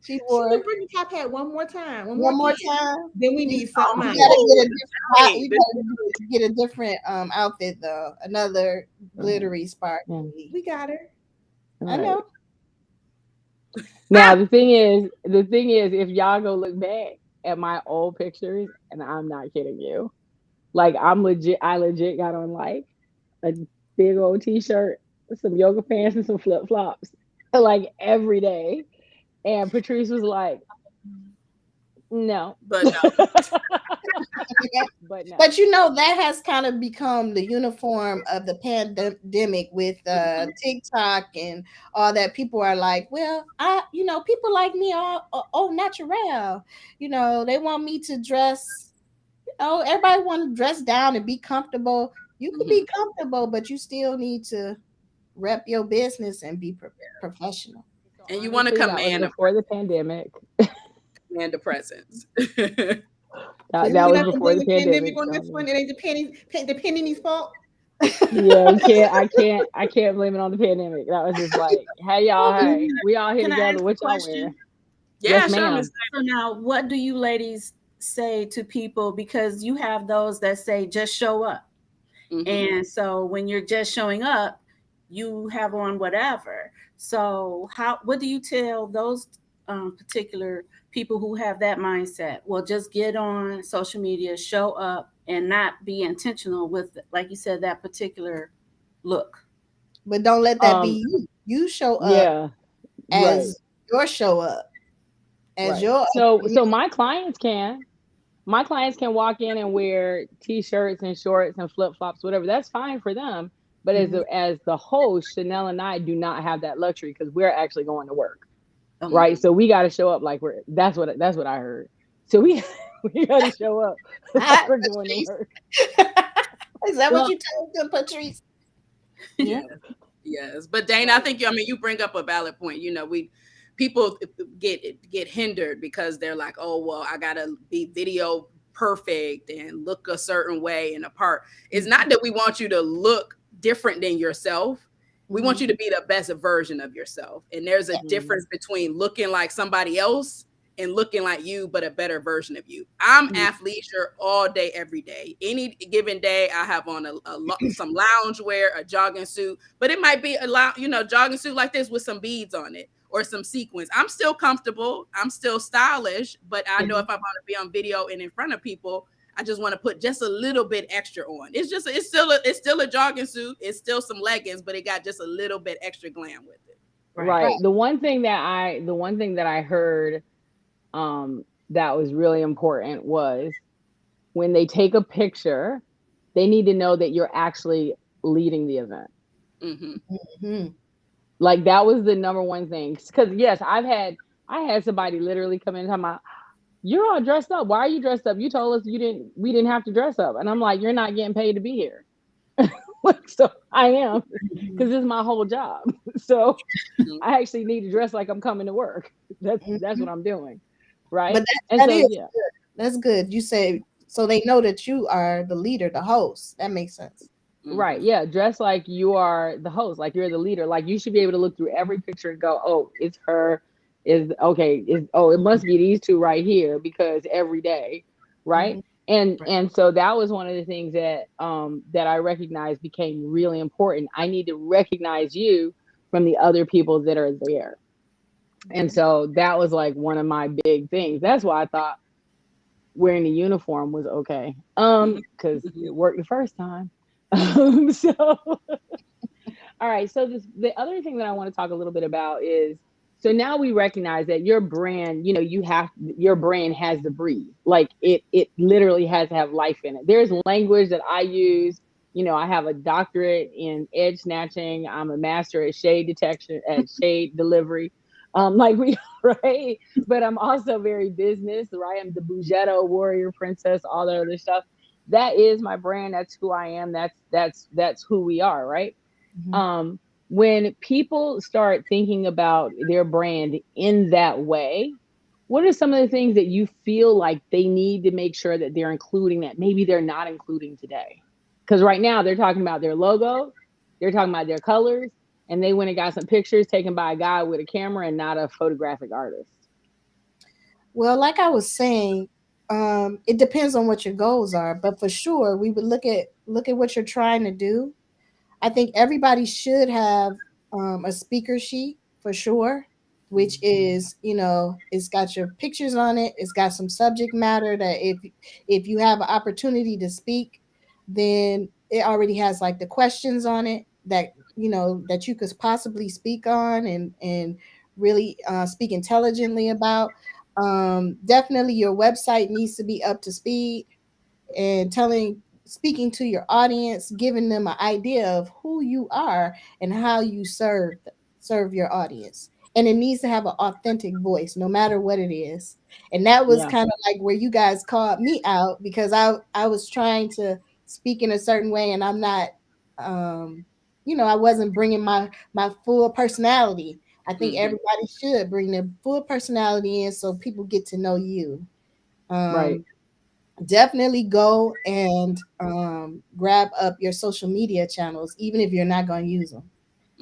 Speaker 2: She
Speaker 5: She
Speaker 2: wore
Speaker 5: can bring the top hat one more time.
Speaker 2: one more time.
Speaker 5: Then we need something
Speaker 2: You
Speaker 5: else.
Speaker 2: gotta get a different.
Speaker 3: Hey,
Speaker 2: You gotta get a different outfit though. Another glittery spark.
Speaker 1: Yeah.
Speaker 5: We got her.
Speaker 2: I know.
Speaker 1: Now the thing is, if y'all go look back at my old pictures, and I'm not kidding you, like I legit got on like a big old t-shirt, some yoga pants, and some flip flops, like every day. And Patrice was like, "No,"
Speaker 3: but no.
Speaker 1: but no.
Speaker 2: But you know that has kind of become the uniform of the pandemic with TikTok and all that. People are like, well, people like me are oh natural. They want me to dress. Everybody want to dress down and be comfortable. You can be comfortable, but you still need to rep your business and be professional.
Speaker 3: And you want to
Speaker 1: Honestly, that was
Speaker 3: command
Speaker 1: before the pandemic.
Speaker 3: the presence.
Speaker 1: That
Speaker 5: We're
Speaker 1: was
Speaker 5: not gonna
Speaker 1: before
Speaker 5: blame
Speaker 1: the
Speaker 5: the pandemic
Speaker 1: pandemic.
Speaker 5: on this one. It ain't the penny's fault.
Speaker 1: Yeah, I can't blame it on the pandemic. That was just like, hey y'all, hey, we all here
Speaker 4: Can I
Speaker 1: together.
Speaker 4: ask a
Speaker 1: What y'all
Speaker 4: question?
Speaker 1: wearing?
Speaker 3: Yeah,
Speaker 1: Yes,
Speaker 3: sure,
Speaker 1: ma'am.
Speaker 3: Miss.
Speaker 4: So now, what do you ladies say to people? Because you have those that say just show up. And so when you're just showing up, you have on whatever. So what do you tell those particular people who have that mindset? Well, just get on social media, show up, and not be intentional with, like you said, that particular look.
Speaker 2: But don't let that be you. You show up
Speaker 1: Yeah, right,
Speaker 2: as your show up, as
Speaker 1: right.
Speaker 2: your.
Speaker 1: So my clients can walk in and wear t-shirts and shorts and flip-flops, whatever. That's fine for them. But as the host, Chanel and I do not have that luxury because we're actually going to work. Right. So we got to show up like that's what I heard. So we we got to show up like we're going to work.
Speaker 2: Is that what you told them, Patrice?
Speaker 3: Yeah. Yes. But Dana, I think you bring up a valid point. People get hindered because they're like, oh, well, I gotta be video perfect and look a certain way and apart. It's not that we want you to look different than yourself. We want you to be the best version of yourself. And there's a difference between looking like somebody else and looking like you, but a better version of you. I'm athleisure all day, every day. Any given day, I have on some lounge wear, a jogging suit, but it might be a jogging suit like this with some beads on it or some sequins. I'm still comfortable. I'm still stylish, but I know if I'm going to be on video and in front of people, I just want to put just a little bit extra on. It's still a jogging suit. It's still some leggings, but it got just a little bit extra glam with it.
Speaker 1: Right. The one thing that I heard that was really important was when they take a picture, they need to know that you're actually leading the event. Like that was the number one thing. Because yes, I had somebody literally come in and talk about, you're all dressed up. Why are you dressed up? You told us we didn't have to dress up. And I'm like, you're not getting paid to be here. So I am, because this is my whole job. So I actually need to dress like I'm coming to work. That's what I'm doing. Right.
Speaker 2: But good. That's good. You say, so they know that you are the leader, the host. That makes sense.
Speaker 1: Right. Yeah. Dress like you are the host, like you're the leader. Like you should be able to look through every picture and go, oh, it's her. It must be these two right here because every day. Right. And so that was one of the things that I recognized became really important. I need to recognize you from the other people that are there. And so that was like one of my big things. That's why I thought wearing the uniform was okay. Because it worked the first time. So all right. So the other thing that I want to talk a little bit about is, so now we recognize that your brand, your brand has to breathe. Like it literally has to have life in it. There's language that I use. I have a doctorate in edge snatching. I'm a master at shade detection, at shade delivery. Right. But I'm also very business, right? I'm the Bugetto warrior princess, all that other stuff. That is my brand. That's who I am. That's who we are. Right. When people start thinking about their brand in that way, what are some of the things that you feel like they need to make sure that they're including that maybe they're not including today? Because right now they're talking about their logo, they're talking about their colors, and they went and got some pictures taken by a guy with a camera and not a photographic artist.
Speaker 2: Well, like I was saying, it depends on what your goals are, but for sure, we would look at what you're trying to do. I think everybody should have a speaker sheet for sure, which is, it's got your pictures on it. It's got some subject matter that if you have an opportunity to speak, then it already has like the questions on it that that you could possibly speak on and really speak intelligently about. Definitely, your website needs to be up to speed and speaking to your audience, giving them an idea of who you are and how you serve your audience. And it needs to have an authentic voice, no matter what it is. And that was
Speaker 1: Yeah.
Speaker 2: kind of like where you guys called me out because I was trying to speak in a certain way, and I'm not, I wasn't bringing my full personality. I think everybody should bring their full personality in so people get to know you.
Speaker 1: Right.
Speaker 2: Um, Definitely go and grab up your social media channels, even if you're not going to use them.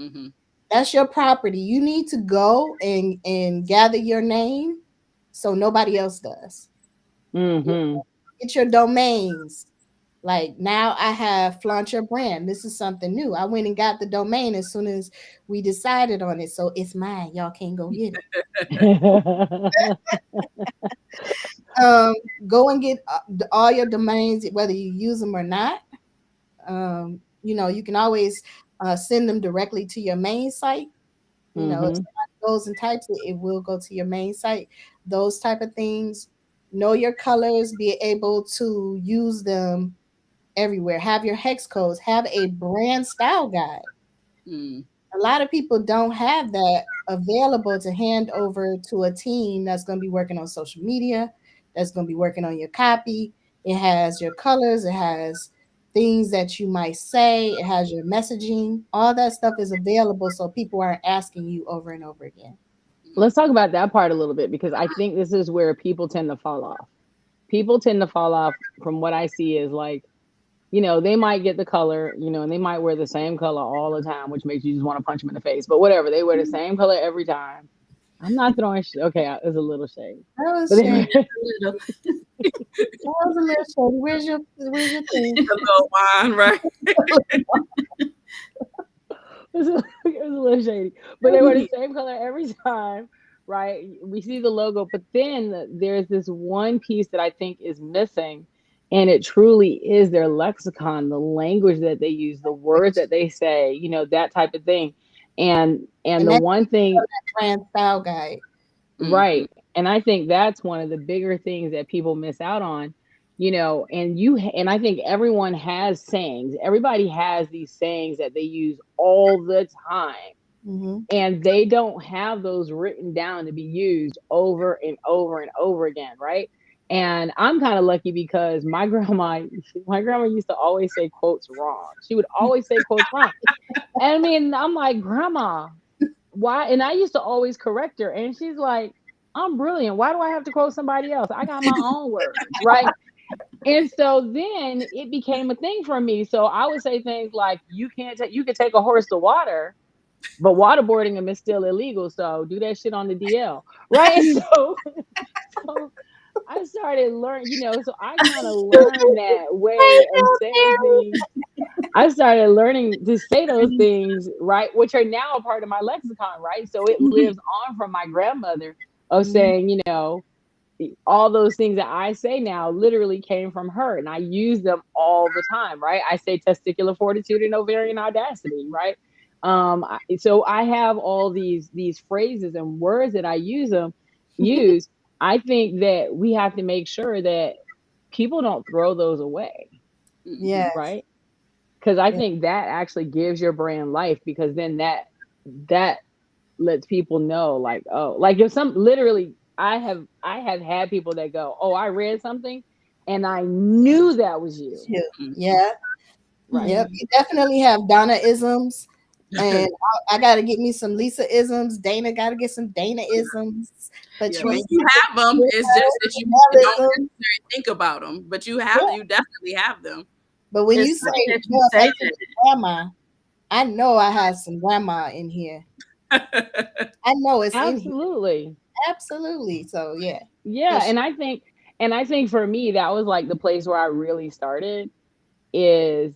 Speaker 3: Mm-hmm.
Speaker 2: That's your property. You need to go and gather your name so nobody else does.
Speaker 1: Mm-hmm.
Speaker 2: Get your domains. Like now I have Flaunt Your Brand. This is something new. I went and got the domain as soon as we decided on it. So it's mine. Y'all can't go get it. Go and get all your domains, whether you use them or not. You can always send them directly to your main site. If
Speaker 1: Mm-hmm.
Speaker 2: somebody goes and types it, it will go to your main site. Those type of things. Know your colors. Be able to use them everywhere. Have your hex codes. Have a brand style guide.
Speaker 3: Mm.
Speaker 2: A lot of people don't have that available to hand over to a team that's going to be working on social media, that's going to be working on your copy. It has your colors, it has things that you might say, it has your messaging. All that stuff is available so people aren't asking you over and over again.
Speaker 1: Let's talk about that part a little bit because I think this is where people tend to fall off. People tend to fall off from what I see is like, they might get the color, and they might wear the same color all the time, which makes you just want to punch them in the face. But whatever, they wear the same color every time. I'm not throwing okay, it was a little shade.
Speaker 2: That was
Speaker 1: But
Speaker 2: shady.
Speaker 4: Little,
Speaker 2: That was a little shady. Where's your thing?
Speaker 3: A little wine, right?
Speaker 1: it was a little shady. But they wear the same color every time, right? We see the logo, but then there's this one piece that I think is missing, and it truly is their lexicon, the language that they use, the words that they say, that type of thing. And
Speaker 2: And
Speaker 1: the
Speaker 2: that's
Speaker 1: one thing,
Speaker 2: brand style guide.
Speaker 3: Mm-hmm.
Speaker 1: right? And I think that's one of the bigger things that people miss out on. And I think everyone has sayings. Everybody has these sayings that they use all the time,
Speaker 2: Mm-hmm.
Speaker 1: and they don't have those written down to be used over and over and over again, right? And I'm kind of lucky because my grandma used to always say quotes wrong. She would always say quotes wrong. And I mean, I'm like, grandma, why? And I used to always correct her, and she's like, I'm brilliant, why do I have to quote somebody else? I got my own words, right? And so then it became a thing for me. So I would say things like, you can take a horse to water, but waterboarding them is still illegal. So do that shit on the DL. Right. And so I started learning, so I kind of learned that way of saying things. I started learning to say those things, right, which are now a part of my lexicon, right? So it lives on from my grandmother of saying, all those things that I say now literally came from her, and I use them all the time, right? I say testicular fortitude and ovarian audacity, right? So I have all these phrases and words that I use. I think that we have to make sure that people don't throw those away,
Speaker 3: Mm-hmm.
Speaker 2: Yes.
Speaker 1: right? Because I
Speaker 2: Yeah.
Speaker 1: think that actually gives your brand life, because then that lets people know, like, oh, like if some literally I have had people that go, oh, I read something and I knew that was you.
Speaker 2: Yeah.
Speaker 1: Right.
Speaker 2: Yep. You definitely have Donna isms. And I got to get me some Lisa isms. Dana got to get some Dana isms.
Speaker 3: Yeah, and you have them. It's just that you don't necessarily think about them, but you definitely have them.
Speaker 2: But when
Speaker 4: it's
Speaker 2: you say,
Speaker 4: funny that you say that.
Speaker 2: grandma, I know I have some grandma in here. I know it's in here.
Speaker 1: Absolutely.
Speaker 2: Absolutely. So yeah.
Speaker 1: Yeah,
Speaker 2: Yes.
Speaker 1: and I think for me that was like the place where I really started is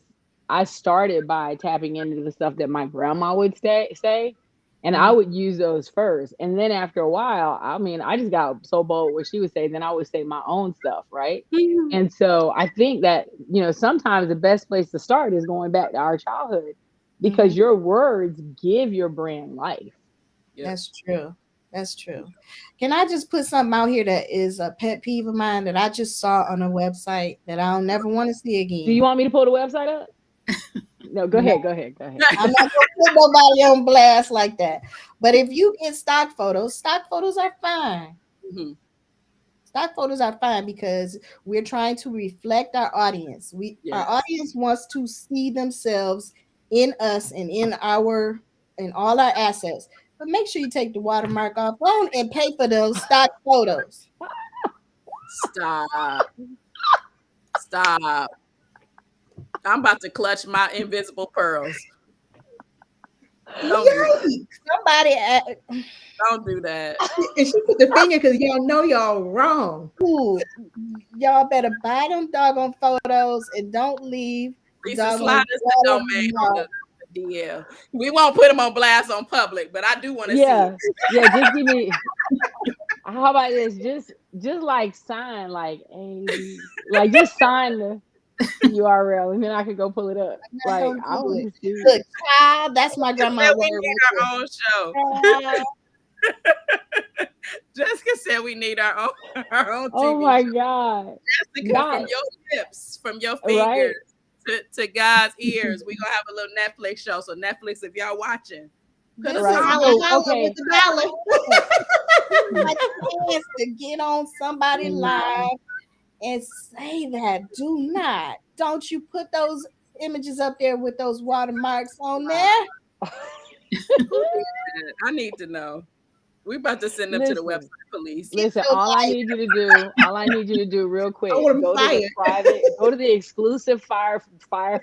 Speaker 1: I started by tapping into the stuff that my grandma would say, and I
Speaker 2: Mhm.
Speaker 1: would use those first. And then after a while, I mean, I just got so bold what she would say, then I would say my own stuff, right?
Speaker 4: Mhm.
Speaker 1: And so I think that, sometimes the best place to start is going back to our childhood because
Speaker 2: Mhm.
Speaker 1: your words give your brand life.
Speaker 3: Yep.
Speaker 2: That's true. That's true. Can I just put something out here that is a pet peeve of mine that I just saw on a website that I'll never want to see
Speaker 1: Do you
Speaker 2: again?
Speaker 1: want me to pull the website up? No, go
Speaker 2: No,
Speaker 1: ahead, go ahead, go ahead.
Speaker 2: I'm not gonna put nobody on blast like that. But if you get stock photos are fine.
Speaker 3: Mhm.
Speaker 2: Stock photos are fine because we're trying to reflect our audience. Our
Speaker 3: Yes.
Speaker 2: audience wants to see themselves in us and in all our assets. But make sure you take the watermark off phone and pay for those stock photos.
Speaker 3: Stop. Stop. I'm about to clutch my invisible pearls. Don't do that.
Speaker 5: Yikes.
Speaker 2: Somebody
Speaker 3: Don't do that.
Speaker 5: And she put the finger because y'all know y'all wrong.
Speaker 2: ooh, y'all better buy them doggone photos and don't leave the
Speaker 3: Lisa, slide
Speaker 2: doggone
Speaker 3: us the domain on
Speaker 2: watermark.
Speaker 3: the DL. We won't put them on blast on public, but I do want to see it.
Speaker 1: Yeah, yeah, just give me. How about this? Just like sign like AB, like just sign the URL, and then I could go pull it up.
Speaker 2: Not
Speaker 1: Like
Speaker 2: gonna
Speaker 1: I
Speaker 2: do
Speaker 1: want
Speaker 2: it.
Speaker 1: to see.
Speaker 2: Look, child, that's my
Speaker 3: Jessica
Speaker 2: grandma
Speaker 3: said we
Speaker 2: word
Speaker 3: need
Speaker 2: right
Speaker 3: our own show.
Speaker 2: there. Child,
Speaker 3: Jessica said we need our own our own
Speaker 1: Oh
Speaker 3: TV
Speaker 1: my
Speaker 3: show.
Speaker 1: God,
Speaker 3: Jessica, from
Speaker 1: not
Speaker 3: your lips, from your fingers
Speaker 1: right.
Speaker 3: to God's ears, we gonna have a little Netflix show. So Netflix, if y'all watching, put
Speaker 2: this
Speaker 3: us
Speaker 2: is
Speaker 1: Right.
Speaker 3: on.
Speaker 1: So
Speaker 5: Holla with
Speaker 1: okay.
Speaker 5: the dollar.
Speaker 2: my chance to get on somebody
Speaker 1: Mm,
Speaker 2: live and say that. Do not. Don't you put those images up there with those watermarks on there.
Speaker 3: Who did that? I need to know. We about to send them to the website
Speaker 1: listen,
Speaker 3: police.
Speaker 2: Get
Speaker 1: listen.
Speaker 2: nobody.
Speaker 1: All I need you to do, real
Speaker 5: I
Speaker 1: quick,
Speaker 5: want them
Speaker 1: go to the
Speaker 5: fired.
Speaker 1: private, go to the exclusive Fire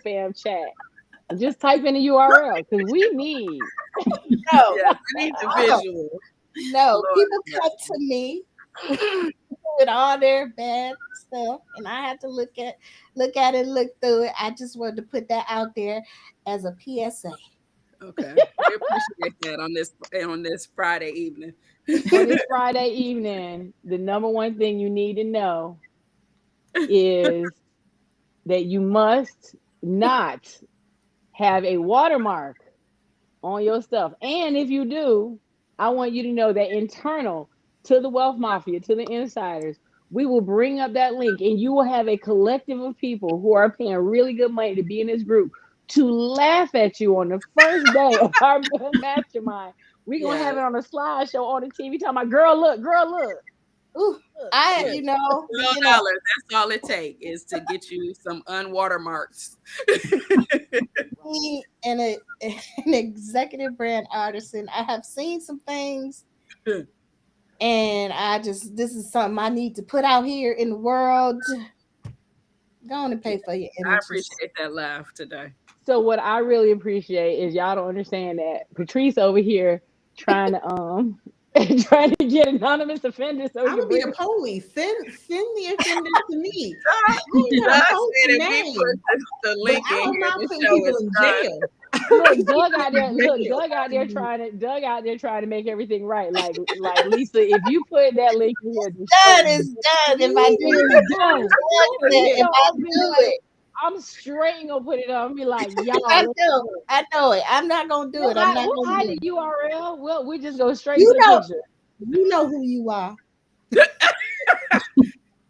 Speaker 1: Fam chat, and just type in the URL because we need.
Speaker 2: No,
Speaker 3: Yes, we need the
Speaker 2: no,
Speaker 3: visual.
Speaker 2: no.
Speaker 3: Lord
Speaker 2: People
Speaker 3: have
Speaker 2: come to me with all their bad stuff, and I have to look at it, look through it. I just wanted to put that out there as a PSA.
Speaker 3: Okay, we appreciate that on this Friday evening.
Speaker 1: On this Friday evening, the number one thing you need to know is that you must not have a watermark on your stuff. And if you do, I want you to know that internal to the wealth mafia, to the insiders, we will bring up that link and you will have a collective of people who are paying really good money to be in this group to laugh at you on the first day of our mastermind. We're going to have
Speaker 3: Yes.
Speaker 1: it on a slideshow on the TV talking about, girl, look, girl, look.
Speaker 2: Ooh,
Speaker 3: Yeah. $12. That's all it takes is to get you some unwatermarks.
Speaker 2: me and an executive brand artisan. I have seen some things, and this is something I need to put out here in the world. Go on and pay for your
Speaker 3: I
Speaker 2: images.
Speaker 3: appreciate that laugh today.
Speaker 1: So what I really appreciate is y'all don't understand that Patrice over here trying to trying to get anonymous offenders so he
Speaker 5: I'm
Speaker 1: can
Speaker 5: gonna be
Speaker 1: bring
Speaker 5: the police. Send the offenders to me.
Speaker 3: Doug
Speaker 5: I ain't gonna post
Speaker 3: said
Speaker 5: the
Speaker 3: if we
Speaker 5: name,
Speaker 3: put the
Speaker 5: but
Speaker 3: link
Speaker 5: I
Speaker 3: in
Speaker 5: don't
Speaker 3: here,
Speaker 5: mind
Speaker 3: the
Speaker 5: putting
Speaker 3: show
Speaker 5: people
Speaker 3: is
Speaker 5: in
Speaker 3: done.
Speaker 5: jail.
Speaker 1: look Doug out there
Speaker 5: Jail.
Speaker 1: Doug out there trying to make everything right, like Lisa, if you put that link in here, the show
Speaker 2: Done is done. If I do
Speaker 1: is
Speaker 2: it,
Speaker 1: done.
Speaker 2: if
Speaker 1: So
Speaker 2: I
Speaker 1: I'm be
Speaker 2: do
Speaker 1: like,
Speaker 2: it,
Speaker 1: I'm straight gonna put it on and be like,
Speaker 2: I
Speaker 1: y'all,
Speaker 2: know, I know it. I'm not gonna do it. I'm not
Speaker 1: we'll
Speaker 2: gonna
Speaker 1: hide
Speaker 2: do
Speaker 1: the
Speaker 2: it.
Speaker 1: URL. We just go straight
Speaker 2: You
Speaker 1: to the
Speaker 2: know,
Speaker 1: picture.
Speaker 2: you know who you are.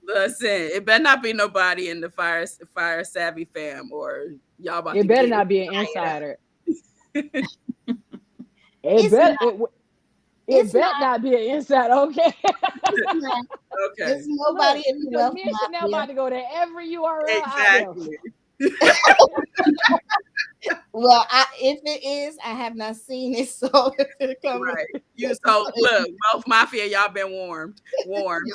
Speaker 3: Listen, it better not be nobody in the fire savvy fam, or y'all about
Speaker 1: It
Speaker 3: to
Speaker 1: better
Speaker 3: get
Speaker 1: not be an
Speaker 3: fired up.
Speaker 1: insider.
Speaker 2: It's not.
Speaker 1: It
Speaker 2: It's
Speaker 1: bet
Speaker 2: not.
Speaker 1: not be an insider, okay?
Speaker 2: It's not.
Speaker 3: Okay,
Speaker 2: It's nobody
Speaker 1: Look,
Speaker 2: in the
Speaker 1: because
Speaker 2: wealth
Speaker 1: me and Chanel
Speaker 2: mafia.
Speaker 1: about to go to every URL out there.
Speaker 3: exactly.
Speaker 2: Well, if it is, I have not seen it, so if it comes,
Speaker 3: Right. You so look, Wealth Mafia, y'all been warmed. Warmed.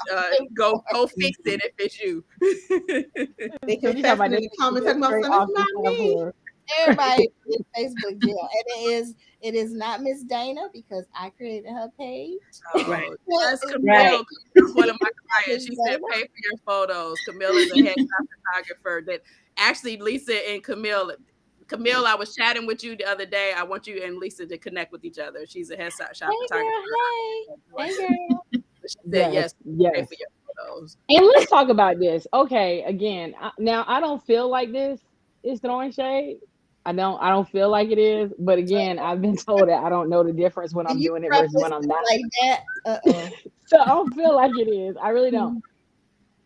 Speaker 3: Go fix it if it's you.
Speaker 5: They
Speaker 1: So you talking
Speaker 5: confessing
Speaker 1: about
Speaker 5: in
Speaker 1: they
Speaker 5: the comments
Speaker 1: get
Speaker 5: talking about
Speaker 1: straight
Speaker 5: son, it's
Speaker 1: off the
Speaker 5: not me.
Speaker 1: platform.
Speaker 2: Everybody in Facebook jail, and it is not Miss Dana because I created her page.
Speaker 3: Right. That's
Speaker 2: It's
Speaker 3: Camille.
Speaker 5: Right.
Speaker 3: Camille's one of my clients.
Speaker 2: Miss
Speaker 3: She said,
Speaker 2: Dana.
Speaker 3: pay for your photos. Camille is a headshot photographer that actually Lisa and Camille, I was chatting with you the other day. I want you and Lisa to connect with each other. She's a headshot
Speaker 2: Hey
Speaker 3: photographer.
Speaker 2: girl, hey girl.
Speaker 3: She said,
Speaker 1: Yes,
Speaker 3: yes, pay
Speaker 1: yes.
Speaker 3: for your photos.
Speaker 1: And let's talk about this. Okay, again, now I don't feel like this is throwing shade. I don't feel like it is. But again, I've been told that I don't know the difference when
Speaker 2: When
Speaker 1: I'm
Speaker 2: you
Speaker 1: doing it versus
Speaker 2: preface
Speaker 1: when I'm
Speaker 2: it
Speaker 1: not.
Speaker 2: like that,
Speaker 1: So I don't feel like it is. I really don't.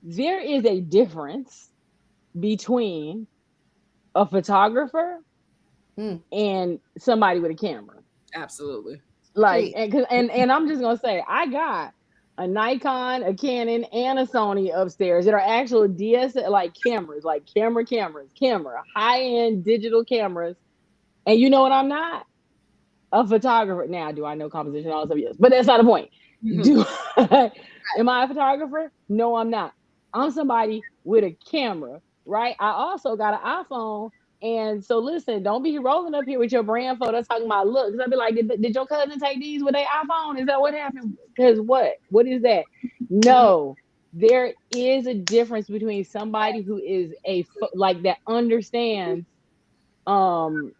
Speaker 1: There is a difference between a photographer
Speaker 2: Mm.
Speaker 1: and somebody with a camera.
Speaker 3: Absolutely.
Speaker 1: Like,
Speaker 2: Please.
Speaker 1: and I'm just gonna say, I got a Nikon, a Canon, and a Sony upstairs that are actual like cameras, like camera, high end digital cameras. And you know what? I'm not a photographer. Now, do I know composition? All this stuff? Yes, but that's not the point. Do am I a photographer? No, I'm not. I'm somebody with a camera, right? I also got an iPhone. And so listen, don't be rolling up here with your brand photo talking about looks. I'll be like, did your cousin take these with their iPhone? Is that what happened? Because what? What is that? No, there is a difference between somebody who is like that understands color,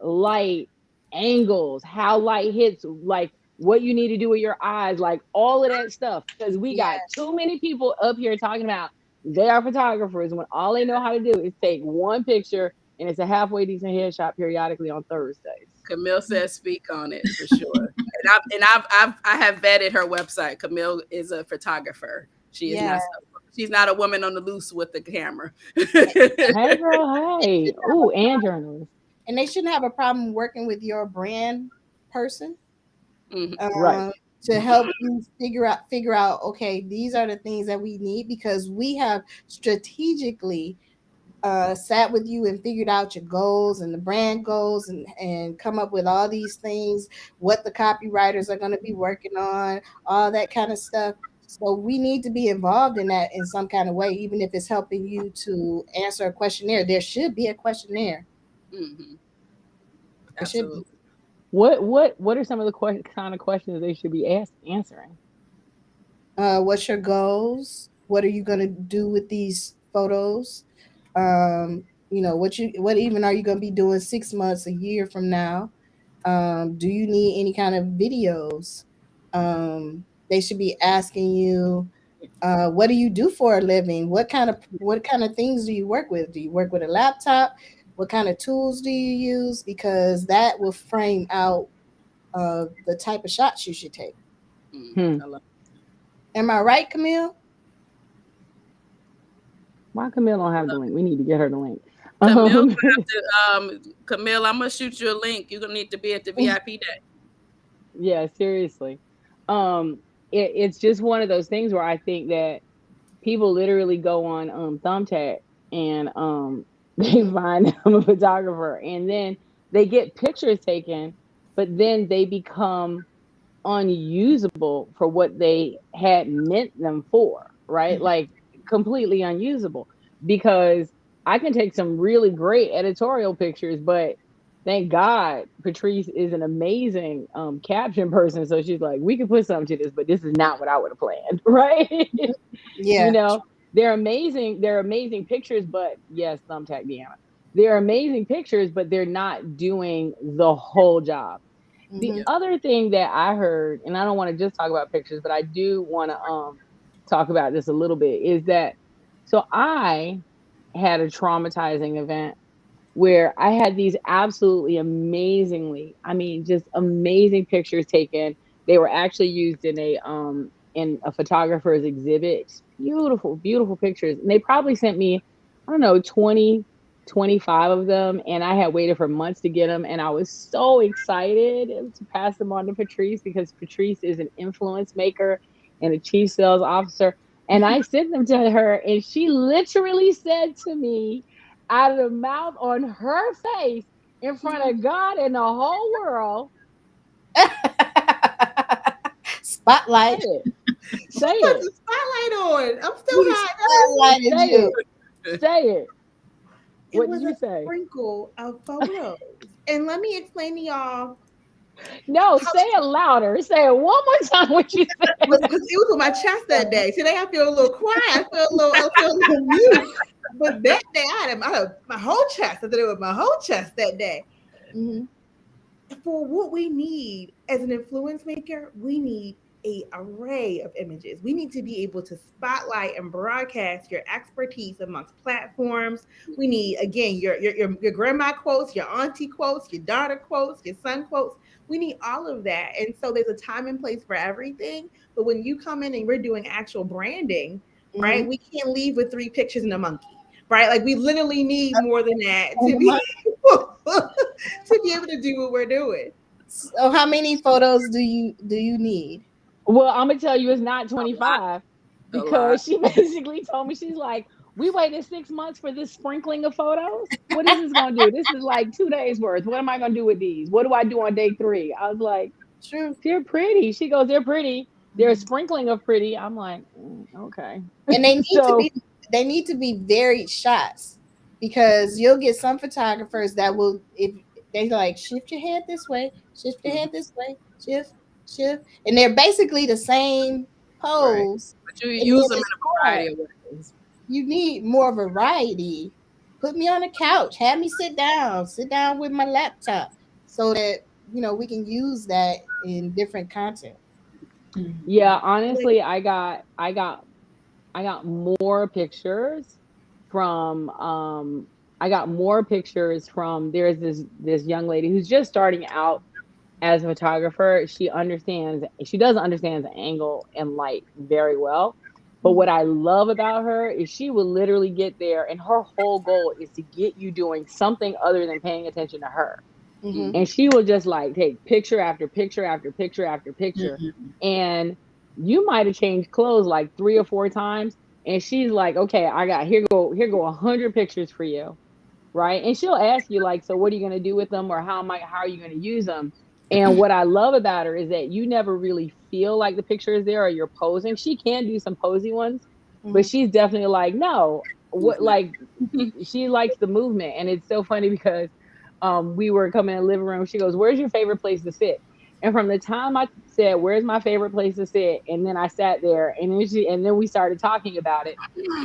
Speaker 1: light, angles, how light hits, like what you need to do with your eyes, like all of that stuff. Because we got too many people up here talking about they are photographers when all they know how to do is take one picture and it's a halfway decent headshot periodically on Thursdays.
Speaker 3: Camille says speak on it for sure. I have vetted her website. Camille is a photographer. She is not. She's not a woman on the loose with the camera.
Speaker 1: Hey girl, hey. Ooh, and journalist.
Speaker 2: And they shouldn't have a problem working with your brand person.
Speaker 1: Right.
Speaker 2: To help you figure out, okay, these are the things that we need, because we have strategically sat with you and figured out your goals and the brand goals, and come up with all these things, what the copywriters are going to be working on, all that kind of stuff. So we need to be involved in that in some kind of way, even if it's helping you to answer a questionnaire. There should be a questionnaire.
Speaker 3: Mm-hmm.
Speaker 2: There should be.
Speaker 1: What are some of the kind of questions they should be answering?
Speaker 2: What's your goals? What are you going to do with these photos? What even are you going to be doing 6 months, a year from now? Do you need any kind of videos? They should be asking you, what do you do for a living? What kind of things do you work with? Do you work with a laptop? What kind of tools do you use? Because that will frame out the type of shots you should take.
Speaker 3: I love it.
Speaker 2: Am I right, Camille?
Speaker 1: Why Camille don't have the link? We need to get her the link.
Speaker 3: Camille, I'm gonna shoot you a link. You're gonna need to be at the VIP day.
Speaker 1: Yeah, seriously. It's just one of those things where I think that people literally go on Thumbtack and they find them a photographer and then they get pictures taken, but then they become unusable for what they had meant them for, right? Like completely unusable, because I can take some really great editorial pictures, but thank God Patrice is an amazing caption person. So she's like, we can put something to this, but this is not what I would have planned, right?
Speaker 2: Yeah.
Speaker 1: You know, they're amazing. They're amazing pictures, but yes, Thumbtack Deanna. They're amazing pictures, but they're not doing the whole job. The other thing that I heard, and I don't want to just talk about pictures, but I do want to talk about this a little bit, is that so I had a traumatizing event where I had these absolutely just amazing pictures taken. They were actually used in a photographer's exhibit. Beautiful, beautiful pictures. And they probably sent me, I don't know, 20, 25 of them. And I had waited for months to get them. And I was so excited to pass them on to Patrice, because Patrice is an influence maker and a chief sales officer. And I sent them to her, and she literally said to me, out of the mouth on her face, in front of God and the whole world,
Speaker 2: Spotlight.
Speaker 1: Say
Speaker 5: Put
Speaker 1: it.
Speaker 5: the spotlight on. I'm still high.
Speaker 1: Say it.
Speaker 5: It
Speaker 1: What did
Speaker 5: was
Speaker 1: you
Speaker 5: a
Speaker 1: say?
Speaker 5: sprinkle of photos. And let me explain to y'all
Speaker 1: No,
Speaker 5: how
Speaker 1: say it louder. Say it one more time. What you said?
Speaker 5: it was with my chest that day. Today I feel a little quiet. I feel a little mute. But that day I had my whole chest. I did it with my whole chest that day.
Speaker 2: Mm-hmm.
Speaker 5: For what we need as an influence maker, we need a array of images. We need to be able to spotlight and broadcast your expertise amongst platforms. We need, again, your grandma quotes, your auntie quotes, your daughter quotes, your son quotes. We need all of that. And so there's a time and place for everything. But when you come in and we're doing actual branding, right, we can't leave with 3 pictures and a monkey. Right, like we literally need more than that to be to be able to do what we're doing.
Speaker 2: So how many photos do you need?
Speaker 1: Well, I'm gonna tell you, it's not 25
Speaker 3: A lot.
Speaker 1: because she basically told me, she's like, we waited 6 months for this sprinkling of photos. What is this gonna do? This is like 2 days worth. What am I gonna do with these? What do I do on day 3? I was like,
Speaker 2: True.
Speaker 1: they're pretty. She goes, they're pretty. They're a sprinkling of pretty. I'm like, okay.
Speaker 2: And
Speaker 1: So
Speaker 2: they need to be varied shots, because you'll get some photographers that will, if they like, shift your head this way, shift your head this way, shift, and they're basically the same
Speaker 3: Right.
Speaker 2: pose.
Speaker 3: But you
Speaker 2: And
Speaker 3: use
Speaker 2: then
Speaker 3: them in
Speaker 2: it's
Speaker 3: a
Speaker 2: hard.
Speaker 3: variety of ways.
Speaker 2: You need more variety. Put me on a couch, have me sit down with my laptop, so that we can use that in different content.
Speaker 1: yeah, honestly, I got more pictures from I got more pictures from there's this young lady who's just starting out as a photographer. She does understand the angle and light very well. But what I love about her is she will literally get there and her whole goal is to get you doing something other than paying attention to her.
Speaker 2: Mm-hmm.
Speaker 1: And she will just like take picture after picture after picture after picture. And you might have changed clothes like 3 or 4 times. And she's like, okay, I got here go 100 pictures for you. Right. And she'll ask you, like, so what are you going to do with them? Or how are you going to use them? And what I love about her is that you never really feel like the picture is there or you're posing. She can do some posy ones, but she's definitely like, no, what, like, she likes the movement. And it's so funny because we were coming in the living room. She goes, where's your favorite place to sit? And from the time I said, where's my favorite place to sit? And then I sat there and then we started talking about it.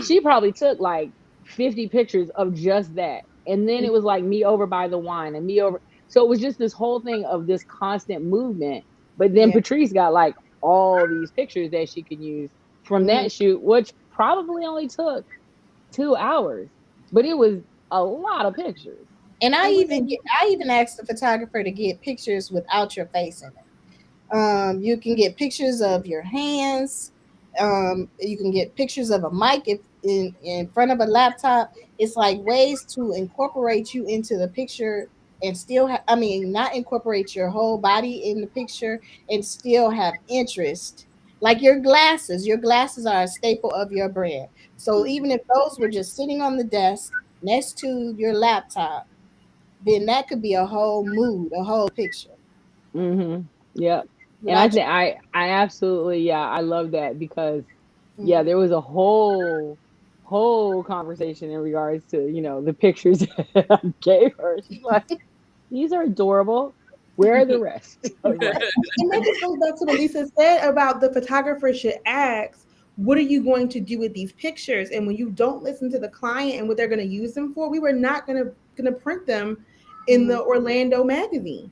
Speaker 1: She probably took like 50 pictures of just that. And then it was like me over by the wine and me over. So it was just this whole thing of this constant movement. But then
Speaker 2: Yeah.
Speaker 1: Patrice got like all these pictures that she could use from that shoot, which probably only took 2 hours, but it was a lot of pictures.
Speaker 2: And I even asked the photographer to get pictures without your face in it. You can get pictures of your hands. You can get pictures of a mic if in front of a laptop. It's like ways to incorporate you into the picture and still I mean, not incorporate your whole body in the picture and still have interest. Like your glasses. Your glasses are a staple of your brand. So even if those were just sitting on the desk next to your laptop, then that could be a whole mood, a whole picture.
Speaker 1: Yeah. And I
Speaker 2: Without
Speaker 1: think I absolutely, yeah, I love that because
Speaker 2: your,
Speaker 1: yeah, there was a whole conversation in regards to, the pictures that I gave her. She's like, these are adorable. Where are the rest? I was like,
Speaker 5: And that just goes back to what Lisa said about the photographer should ask, what are you going to do with these pictures? And when you don't listen to the client and what they're going to use them for, we were not going to print them in the Orlando magazine.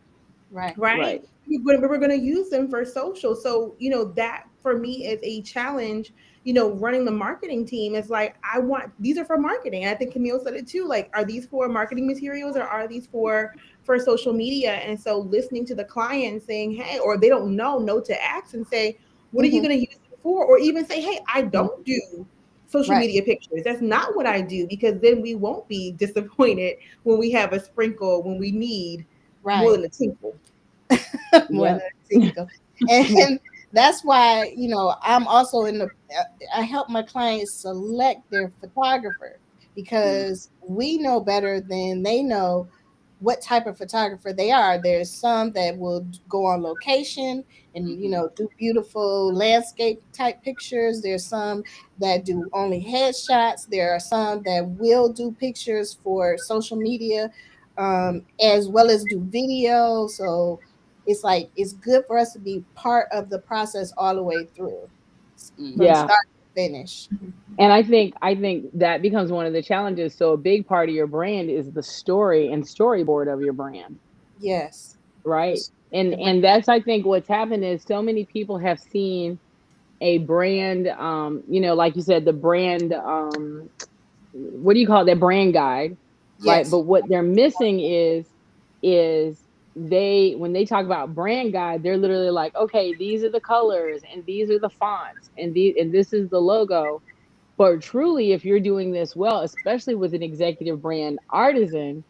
Speaker 2: right.
Speaker 5: Right?
Speaker 1: right.
Speaker 5: We're going to use them for social. So, that for me is a challenge. Running the marketing team is like, these are for marketing. I think Camille said it too. Like, are these for marketing materials or are these for social media? And so listening to the client saying, hey, or they don't know to ask and say, what are you going to use it for? Or even say, hey, I don't do social
Speaker 2: Right.
Speaker 5: media pictures. That's not what I do, because then we won't be disappointed when we have a sprinkle, when we need more
Speaker 2: Right.
Speaker 5: than a tinkle.
Speaker 2: More than
Speaker 1: Yep.
Speaker 2: a single. And that's why, I'm also I help my clients select their photographer, because we know better than they know what type of photographer they are. There's some that will go on location and do beautiful landscape type pictures. There's some that do only headshots. There are some that will do pictures for social media, as well as do video. So it's like it's good for us to be part of the process all the way through, from
Speaker 1: Yeah.
Speaker 2: start to finish.
Speaker 1: And I think that becomes one of the challenges. So a big part of your brand is the story and storyboard of your brand,
Speaker 2: Yes.
Speaker 1: right? And
Speaker 2: The brand.
Speaker 1: and that's, I think, what's happened is so many people have seen a brand, like you said, the brand, what do you call it, that brand guide, right?
Speaker 2: Yes.
Speaker 1: But what they're missing is they, when they talk about brand guide, they're literally like, okay, these are the colors and these are the fonts and this is the logo. But truly, if you're doing this well, especially with an executive brand artisan,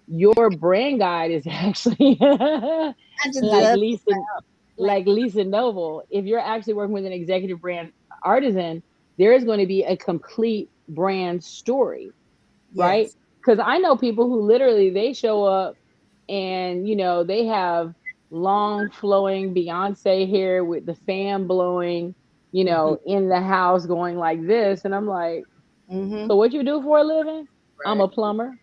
Speaker 1: your brand guide is actually
Speaker 2: I just
Speaker 1: like
Speaker 2: love
Speaker 1: Lisa,
Speaker 2: like
Speaker 1: like Lisa Noble. If you're actually working with an executive brand artisan, there is going to be a complete brand story, right?
Speaker 2: yes.
Speaker 1: Because I know people who literally they show up and they have long flowing Beyonce hair with the fan blowing, in the house going like this, and I'm like,
Speaker 2: Hmm.
Speaker 1: so what you do for a living? I'm
Speaker 3: Right.
Speaker 1: a plumber.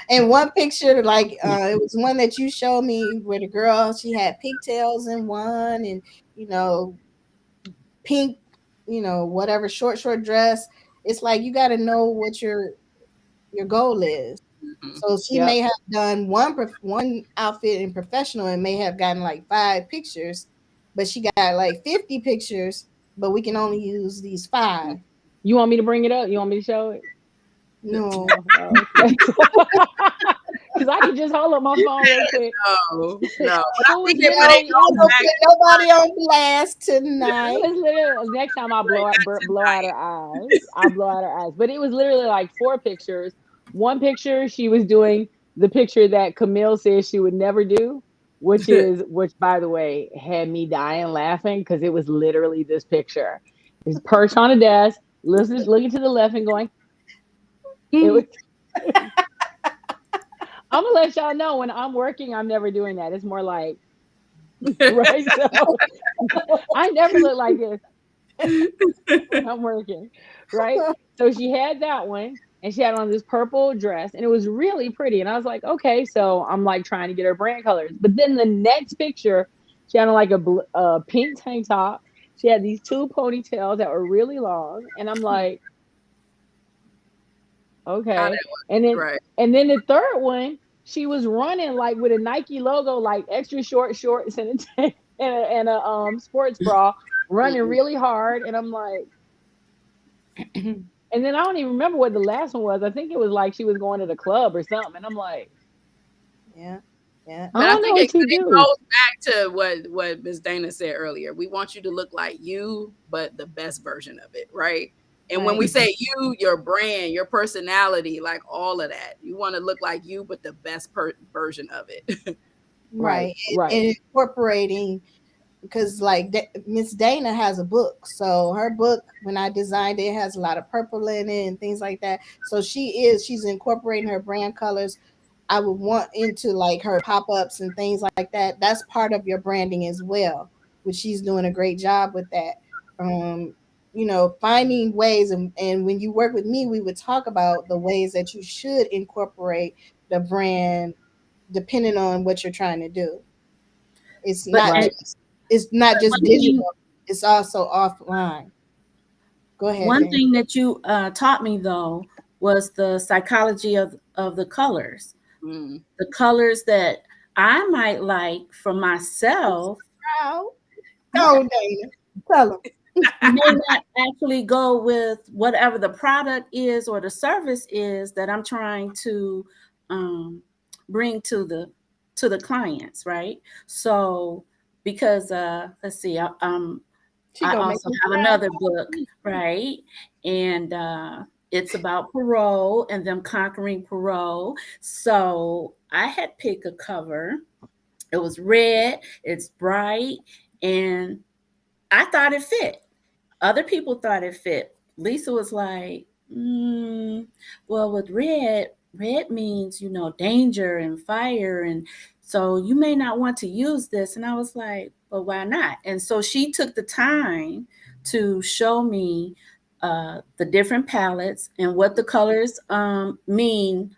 Speaker 2: And one picture, like it was one that you showed me where the girl, she had pigtails in one, and you know pink, whatever short dress. It's like you got to know what your goal is.
Speaker 3: Mhm.
Speaker 2: So she
Speaker 1: Yep.
Speaker 2: may have done one outfit in professional and may have gotten like 5 pictures, but she got like 50 pictures, but we can only use these 5.
Speaker 1: You want me to bring it up? You want me to show it?
Speaker 2: No.
Speaker 1: No. Oh, okay. Because I can just hold up my phone real quick.
Speaker 3: No, no. But I
Speaker 1: It was
Speaker 3: think but it
Speaker 1: literally, it
Speaker 3: goes
Speaker 1: was,
Speaker 2: Don't
Speaker 3: back
Speaker 2: put
Speaker 3: to
Speaker 2: nobody on blast
Speaker 1: it
Speaker 2: tonight.
Speaker 1: was literally, next time I'll
Speaker 3: like not
Speaker 1: blow out
Speaker 3: tonight.
Speaker 1: her eyes. I'll blow out her eyes. But it was literally like 4 pictures. One picture, she was doing the picture that Camille says she would never do, which by the way had me dying laughing because it was literally this picture. Is perched on a desk, looking to the left and going, it was. I'm gonna let y'all know when I'm working, I'm never doing that. It's more like, right. So I never look like this when I'm working, right? So she had that one and she had on this purple dress and it was really pretty. And I was like, okay, so I'm like trying to get her brand colors. But then the next picture, she had on like a pink tank top. She had these 2 ponytails that were really long. And I'm like,
Speaker 3: How
Speaker 1: okay.
Speaker 3: that was
Speaker 1: And then
Speaker 3: right.
Speaker 1: and then the third one, she was running like with a Nike logo, like extra short shorts and a tank and a sports bra, running
Speaker 3: Mm-mm.
Speaker 1: really hard. And I'm like, and then I don't even remember what the last one was. I think it was like she was going to the club or something. And I'm like,
Speaker 2: Yeah. Yeah.
Speaker 1: I
Speaker 3: But I
Speaker 1: don't know
Speaker 3: think
Speaker 1: what you
Speaker 3: it
Speaker 1: do.
Speaker 3: goes back to what Miss Dana said earlier. We want you to look like you, but the best version of it, right? And when we
Speaker 2: Right.
Speaker 3: say you, your brand, your personality, like all of that, you want to look like you, but the best version of it.
Speaker 1: Right,
Speaker 2: Right.
Speaker 1: right.
Speaker 2: And incorporating, because like Miss Dana has a book. So her book, when I designed it, has a lot of purple in it and things like that. So she's incorporating her brand colors. I would want into like her pop-ups and things like that. That's part of your branding as well, which she's doing a great job with that. Finding ways, and when you work with me, we would talk about the ways that you should incorporate the brand depending on what you're trying to do. It's
Speaker 4: But
Speaker 2: not
Speaker 4: and
Speaker 1: Right.
Speaker 2: just it's not just
Speaker 4: one thing
Speaker 2: digital, it's also offline. Go ahead,
Speaker 4: one
Speaker 2: Jane.
Speaker 4: thing that you taught me though was the psychology of the colors.
Speaker 3: Mm.
Speaker 4: The colors that I might like for myself,
Speaker 2: Proud.
Speaker 4: yeah,
Speaker 2: Go, Dana. Tell them.
Speaker 4: may not actually go with whatever the product is or the service is that I'm trying to um, bring to the clients, right? So because let's see,
Speaker 2: She
Speaker 4: I
Speaker 2: gonna make
Speaker 4: also
Speaker 2: me
Speaker 4: have
Speaker 2: cry.
Speaker 4: another book, right? And it's about parole and them conquering parole. So I had picked a cover. It was red, it's bright, and I thought it fit. Other people thought it fit. Lisa was like, well, with red, red means, danger and fire. And so you may not want to use this. And I was like, but why not? And so she took the time to show me the different palettes and what the colors mean,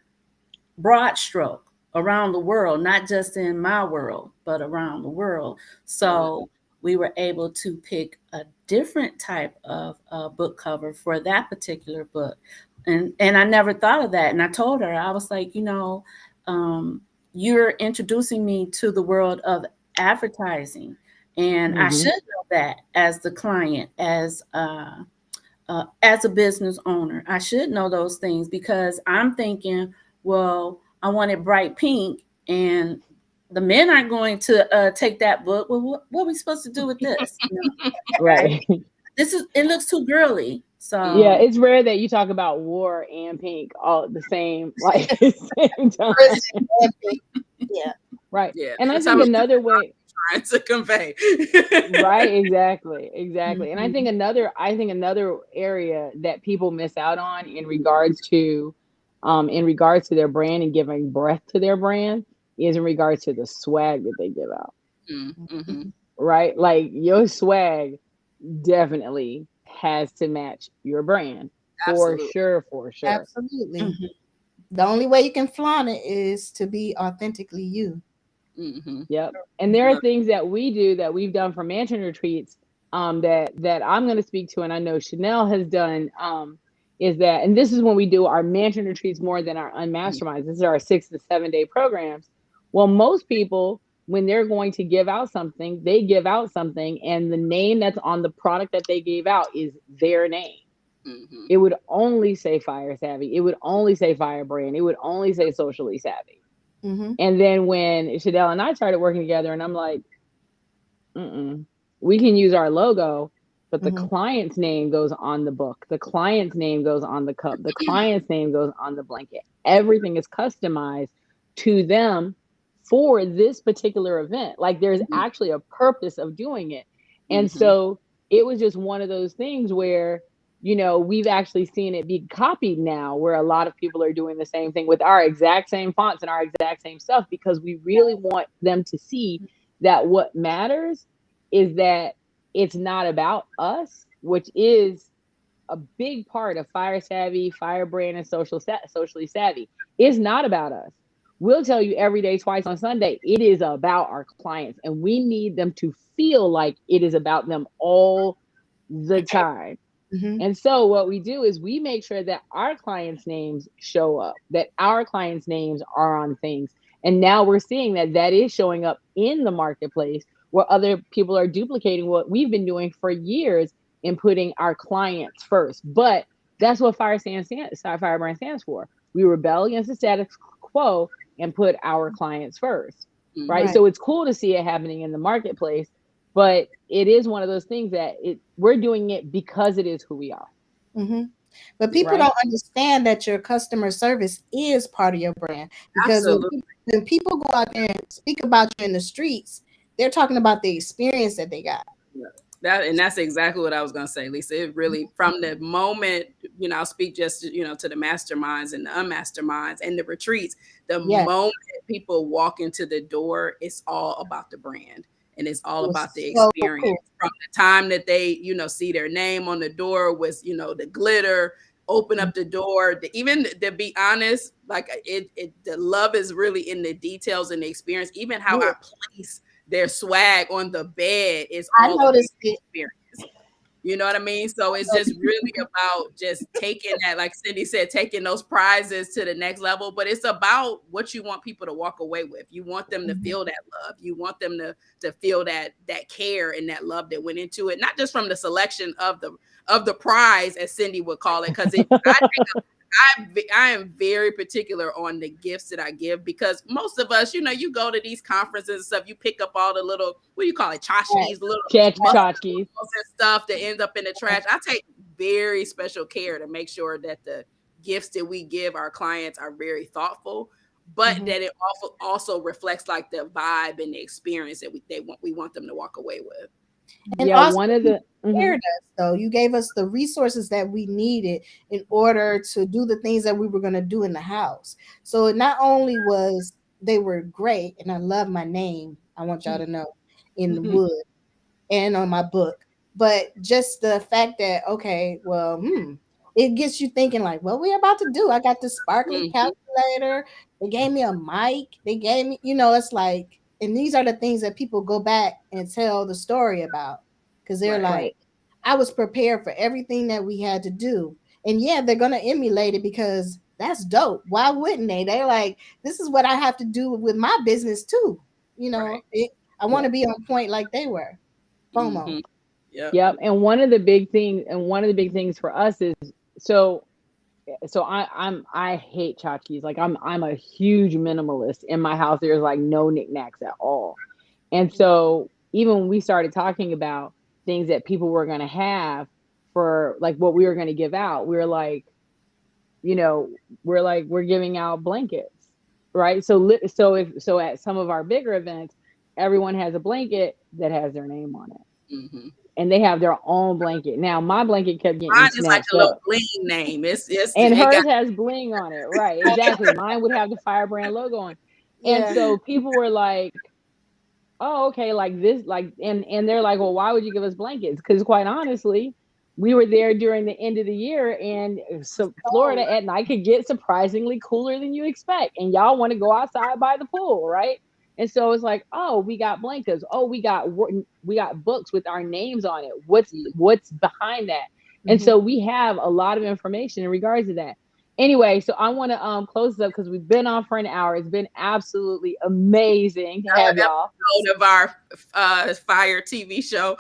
Speaker 4: broad stroke, around the world, not just in my world, but around the world. So we were able to pick a different type of book cover for that particular book. And I never thought of that. And I told her, I was like, you're introducing me to the world of advertising. And I should know that as the client, as a business owner. I should know those things, because I'm thinking, well, I want it bright pink, and the men aren't going to take that book. Well, what are we supposed to do with this?
Speaker 1: Right.
Speaker 4: It looks too girly. So
Speaker 1: Yeah, it's rare that you talk about war and pink all at the same same time.
Speaker 2: Yeah.
Speaker 1: Right.
Speaker 3: Yeah.
Speaker 1: And I
Speaker 3: That's
Speaker 1: think
Speaker 3: how
Speaker 1: another way,
Speaker 3: trying to convey.
Speaker 1: right, exactly. And I think another area that people miss out on in regards to their brand and giving breath to their brand is in regards to the swag that they give out.
Speaker 3: Mm-hmm.
Speaker 1: Right? Like your swag definitely has to match your brand.
Speaker 3: Absolutely.
Speaker 1: For sure.
Speaker 2: Absolutely. The only way you can flaunt it is to be authentically you.
Speaker 1: Yep. And there are things that we do that we've done for mansion retreats that I'm going to speak to, and I know Chanel has done, is that, and this is when we do our mansion retreats more than our unmasterminds. This is our 6 to 7 day programs. Well, most people, when they're going to give out something, they give out something, and the name that's on the product that they gave out is their name. It would only say Fyre Savvy. It would only say Firebrand. It would only say Socially Savvy. And then when Chanel and I started working together, and I'm like, we can use our logo, but the client's name goes on the book. The client's name goes on the cup. The client's name goes on the blanket. Everything is customized to them for this particular event. Like there's actually a purpose of doing it. And so it was just one of those things where, we've actually seen it be copied now, where a lot of people are doing the same thing with our exact same fonts and our exact same stuff, because we really want them to see that what matters is that it's not about us, which is a big part of Fyre Savvy, Firebrand, and Socially Savvy. It's not about us. We'll tell you every day, twice on Sunday, it is about our clients, and we need them to feel like it is about them all the time. And so what we do is we make sure that our clients' names show up, that our clients' names are on things. And now we're seeing that is showing up in the marketplace, where other people are duplicating what we've been doing for years in putting our clients first. But that's what Firebrand stands for. We rebel against the status quo and put our clients first. Right? So it's cool to see it happening in the marketplace, but it is one of those things that we're doing it because it is who we are.
Speaker 2: But people don't understand that your customer service is part of your brand, because when people go out there and speak about you in the streets, they're talking about the experience that they got.
Speaker 3: And that's exactly what I was going to say, Lisa. It really, from the moment, I'll speak just, to the masterminds and the unmasterminds and the retreats, the moment people walk into the door, it's all about the brand. And it's all about the experience. Cool. From the time that they, see their name on the door with, the glitter, open up the door, even to be honest, like the love is really in the details and the experience. Even how I place their swag on the bed is all about the experience. You know what I mean? So it's just really about just taking that, like Cindy said, taking those prizes to the next level. But it's about what you want people to walk away with. You want them to feel that love. You want them to feel that care and that love that went into it. Not just from the selection of the prize, as Cindy would call it, because I am very particular on the gifts that I give, because most of us, you go to these conferences and stuff, you pick up all the little, what do you call it, tchotchkes, little tchotchkes and stuff that end up in the trash. I take very special care to make sure that the gifts that we give our clients are very thoughtful, but that it also reflects like the vibe and the experience that we want them to walk away with.
Speaker 2: And
Speaker 1: Yeah,
Speaker 2: also
Speaker 1: one of
Speaker 2: you
Speaker 1: the
Speaker 2: prepared us, though. You gave us the resources that we needed in order to do the things that we were going to do in the house. So it not only was they were great, and I love my name, I want y'all to know, in the wood and on my book, but just the fact that, okay, well, it gets you thinking like, what we about to do? I got this sparkly calculator. They gave me a mic. They gave me, it's like, and these are the things that people go back and tell the story about, because they're
Speaker 3: Right.
Speaker 2: like,
Speaker 1: right.
Speaker 2: I was prepared for everything that we had to do. And yeah, they're gonna emulate it because that's dope. Why wouldn't they? They're like, this is what I have to do with my business too.
Speaker 3: Right.
Speaker 2: I want to be on point like they were. FOMO.
Speaker 3: Mm-hmm. Yep.
Speaker 1: Yep. And one of the big things for us is so I hate tchotchkes. Like I'm a huge minimalist. In my house there's like no knickknacks at all. And so even when we started talking about things that people were going to have for like what we were going to give out, we were like, you know, we're giving out blankets, right? So at some of our bigger events, everyone has a blanket that has their name on it,
Speaker 3: Mm-hmm.
Speaker 1: and they have their own blanket. Now my blanket kept getting
Speaker 3: Mine is like
Speaker 1: snatched
Speaker 3: a little
Speaker 1: up,
Speaker 3: bling name.
Speaker 1: and
Speaker 3: It got
Speaker 1: hers has bling on it, right? Exactly. Mine would have the Fire brand logo on, and
Speaker 2: Yeah.
Speaker 1: so people were like, oh, okay, like this, like, and they're like, well, why would you give us blankets? Because quite honestly, we were there during the end of the year, and so
Speaker 2: Oh,
Speaker 1: Florida at night could get surprisingly cooler than you expect, and y'all want to go outside by the pool, right? And so it's like, oh, we got blankets. Oh, we got books with our names on it. What's behind that? And
Speaker 2: mhm.
Speaker 1: so we have a lot of information in regards to that. Anyway, so I want to close this up because we've been on for an hour. It's been absolutely amazing to have y'all.
Speaker 3: episode of our Fyre TV show.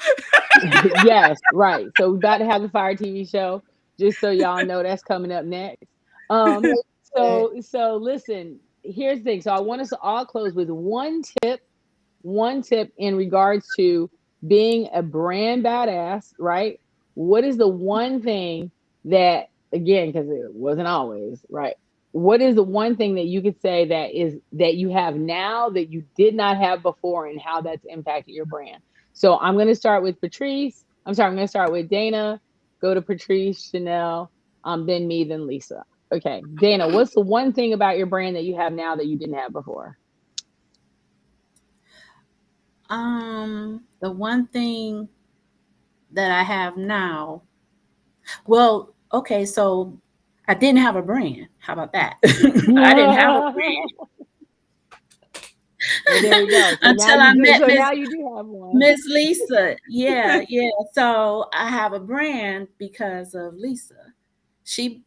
Speaker 1: Yes, right. So we're about to have the Fire TV show, just so y'all know that's coming up next. Um, so listen, here's the thing. So I want us to all close with one tip in regards to being a brand badass, right? What is the one thing that, again, because it wasn't always, right? What is the one thing that you could say that you have now that you did not have before, and how that's impacted your brand? So I'm going to start with Patrice. I'm sorry, I'm going to start with Dana, go to Patrice, Chanel, then me, then Lisa. Okay, Dana, what's the one thing about your brand that you have now that you didn't have before?
Speaker 4: The one thing that I have now, well, okay, so I didn't have a brand. How about that? I didn't have a brand
Speaker 1: Well, there you go. So now
Speaker 4: until
Speaker 1: you
Speaker 4: I
Speaker 1: do.
Speaker 4: met
Speaker 1: So now you do have one.
Speaker 4: Miss Lisa. Yeah, yeah. So I have a brand because of Lisa. She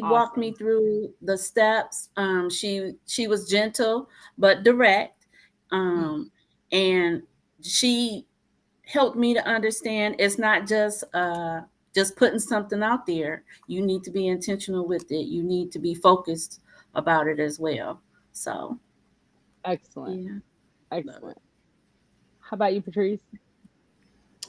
Speaker 4: walked me
Speaker 1: Awesome.
Speaker 4: through the steps. She was gentle but direct. And she helped me to understand it's not just putting something out there. You need to be intentional with it. You need to be focused about it as well. So
Speaker 1: Excellent.
Speaker 4: yeah.
Speaker 3: Love it.
Speaker 1: Excellent. How about you, Patrice?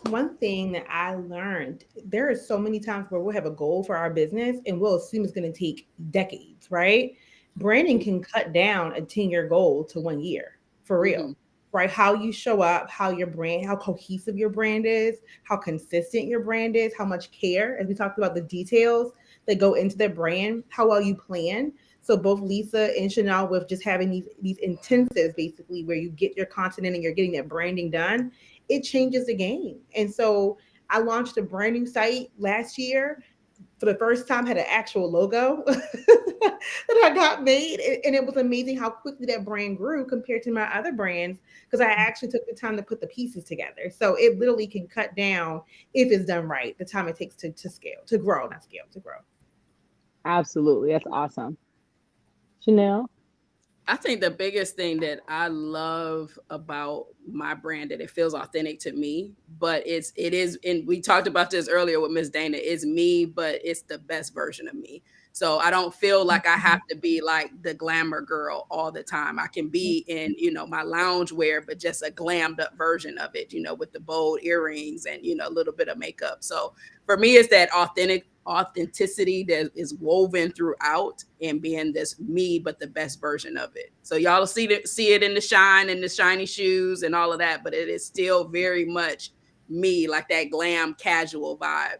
Speaker 5: One thing that I learned, there are so many times where we'll have a goal for our business and we'll assume it's going to take decades, right? Branding can cut down a 10-year goal to 1 year, for real,
Speaker 3: Mm-hmm.
Speaker 5: right? How you show up, how your brand, how cohesive your brand is, how consistent your brand is, how much care, as we talked about the details that go into the brand, how well you plan. So both Lisa and Chanel, with just having these intensives, basically, where you get your content in and you're getting that branding done, it changes the game. And so I launched a brand new site last year, for the first time, had an actual logo that I got made. And it was amazing how quickly that brand grew compared to my other brands, because I actually took the time to put the pieces together. So it literally can cut down, if it's done right, the time it takes to scale, to grow, not scale, to grow.
Speaker 1: Absolutely. That's awesome. Chanel?
Speaker 3: I think the biggest thing that I love about my brand, that it feels authentic to me, but it is, and we talked about this earlier with Miss Dana, it's me, but it's the best version of me. So I don't feel like I have to be like the glamour girl all the time. I can be in, my lounge wear, but just a glammed up version of it, with the bold earrings and, a little bit of makeup. So for me, it's that authenticity that is woven throughout, and being this me, but the best version of it. So y'all see it in the shine and the shiny shoes and all of that, but it is still very much me, like that glam casual vibe.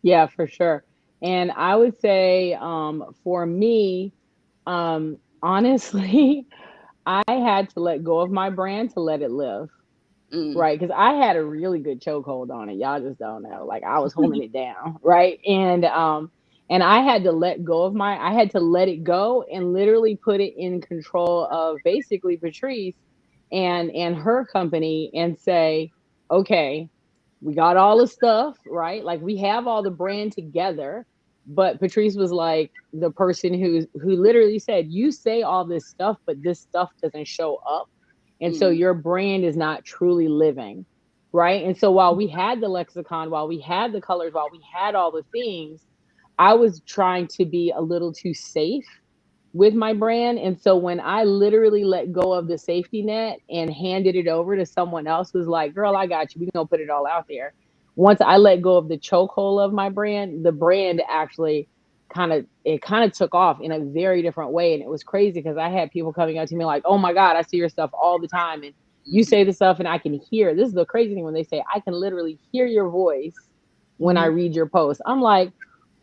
Speaker 1: Yeah, for sure. And I would say, for me, honestly, I had to let go of my brand to let it live.
Speaker 3: Mm.
Speaker 1: Right, because I had a really good chokehold on it. Y'all just don't know. Like I was holding it down, right? And I had to let go of I had to let it go and literally put it in control of basically Patrice and her company and say, okay, we got all the stuff, right? Like we have all the brand together. But Patrice was like the person who literally said, you say all this stuff, but this stuff doesn't show up. And so your brand is not truly living, right? And so while we had the lexicon, while we had the colors, while we had all the things, I was trying to be a little too safe with my brand. And so when I literally let go of the safety net and handed it over to someone else who's like, girl, I got you. We're going to put it all out there. Once I let go of the chokehold of my brand, the brand actually kind of took off in a very different way. And it was crazy because I had people coming up to me like, oh my God, I see your stuff all the time. And you say the stuff and I can hear. This is the crazy thing when they say, I can literally hear your voice when I read your post. I'm like,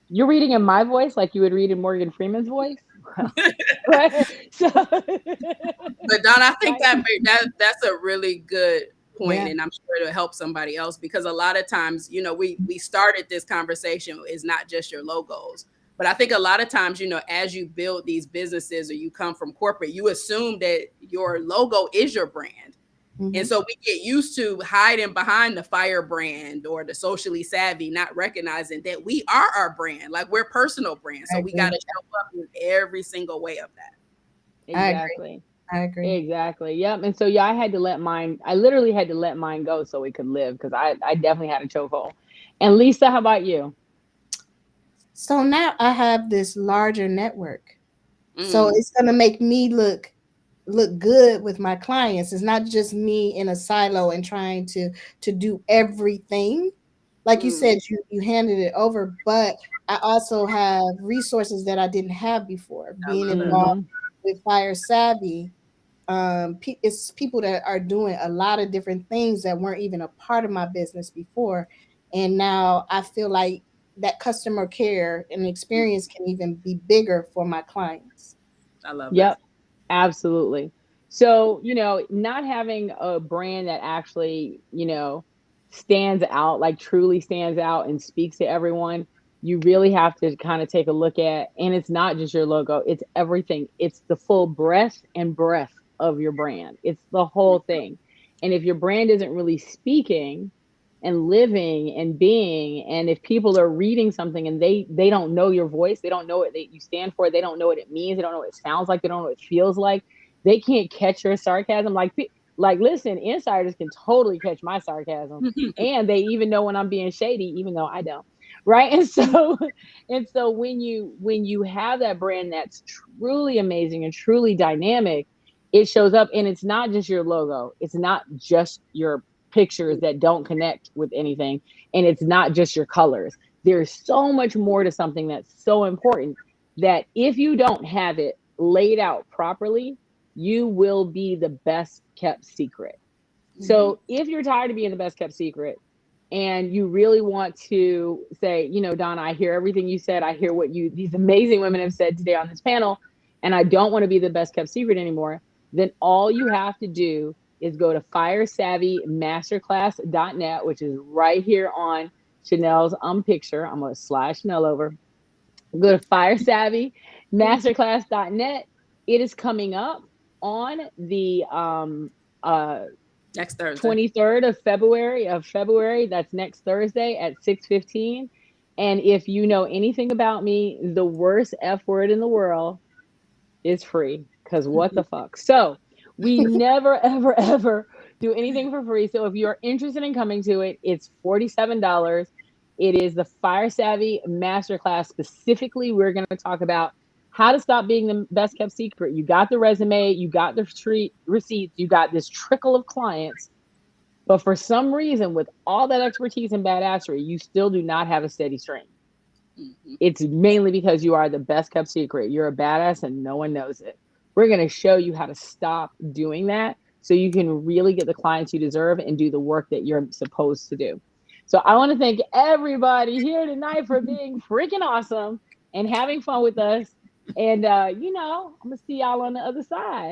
Speaker 1: you're reading in my voice like you would read in Morgan Freeman's voice? Right? So,
Speaker 3: But Don, I think that's a really good point,
Speaker 2: Yeah.
Speaker 3: and I'm sure it'll help somebody else, because a lot of times, we started this conversation is not just your logos, but I think a lot of times, as you build these businesses or you come from corporate, you assume that your logo is your brand. And so we get used to hiding behind the Fyre brand or the socially savvy, not recognizing that we are our brand, like we're personal brands. So we got to show up in every single way of that.
Speaker 1: exactly.
Speaker 2: I agree.
Speaker 1: Exactly. Yep. And so yeah, I literally had to let mine go so it could live because I definitely had a chokehold. And Lisa, how about you?
Speaker 2: So now I have this larger network. So it's gonna make me look good with my clients. It's not just me in a silo and trying to do everything. Like you said, you handed it over, but I also have resources that I didn't have before. Being involved with Fyre Savvy, it's people that are doing a lot of different things that weren't even a part of my business before, and now I feel like that customer care and experience can even be bigger for my clients.
Speaker 3: I love that.
Speaker 1: Yep. Absolutely. So, not having a brand that actually, stands out, like truly stands out and speaks to everyone, you really have to kind of take a look at, and it's not just your logo, it's everything. It's the full breadth of your brand. It's the whole thing. And if your brand isn't really speaking and living and being, and if people are reading something and they don't know your voice, they don't know what you stand for, they don't know what it means, they don't know what it sounds like, they don't know what it feels like, they can't catch your sarcasm. Like listen, insiders can totally catch my sarcasm, and they even know when I'm being shady, even though I don't, right? And so when you have that brand that's truly amazing and truly dynamic, it shows up. And it's not just your logo, it's not just your pictures that don't connect with anything, and it's not just your colors. There's so much more to something that's so important that if you don't have it laid out properly, you will be the best kept secret. So if you're tired of being the best kept secret and you really want to say, Donna, I hear everything you said, I hear what these amazing women have said today on this panel, and I don't want to be the best kept secret anymore, then all you have to do is go to firesavvymasterclass.net, which is right here on Chanel's picture. I'm going to slide Chanel over. Go to firesavvymasterclass.net. It is coming up on the
Speaker 3: Next Thursday,
Speaker 1: 23rd of February. That's next Thursday at 6:15. And if you know anything about me, the worst F word in the world is free, because what the fuck. So we never ever ever do anything for free. So if you're interested in coming to it, it's $47. It is the Fyre Savvy Masterclass. Specifically, we're going to talk about how to stop being the best kept secret. You got the resume, you got the street receipts, you got this trickle of clients, but for some reason, with all that expertise and badassery, you still do not have a steady stream. It's mainly because you are the best kept secret. You're a badass and no one knows it. We're going to show you how to stop doing that so you can really get the clients you deserve and do the work that you're supposed to do. So I want to thank everybody here tonight for being freaking awesome and having fun with us. And I'm gonna see y'all on the other side.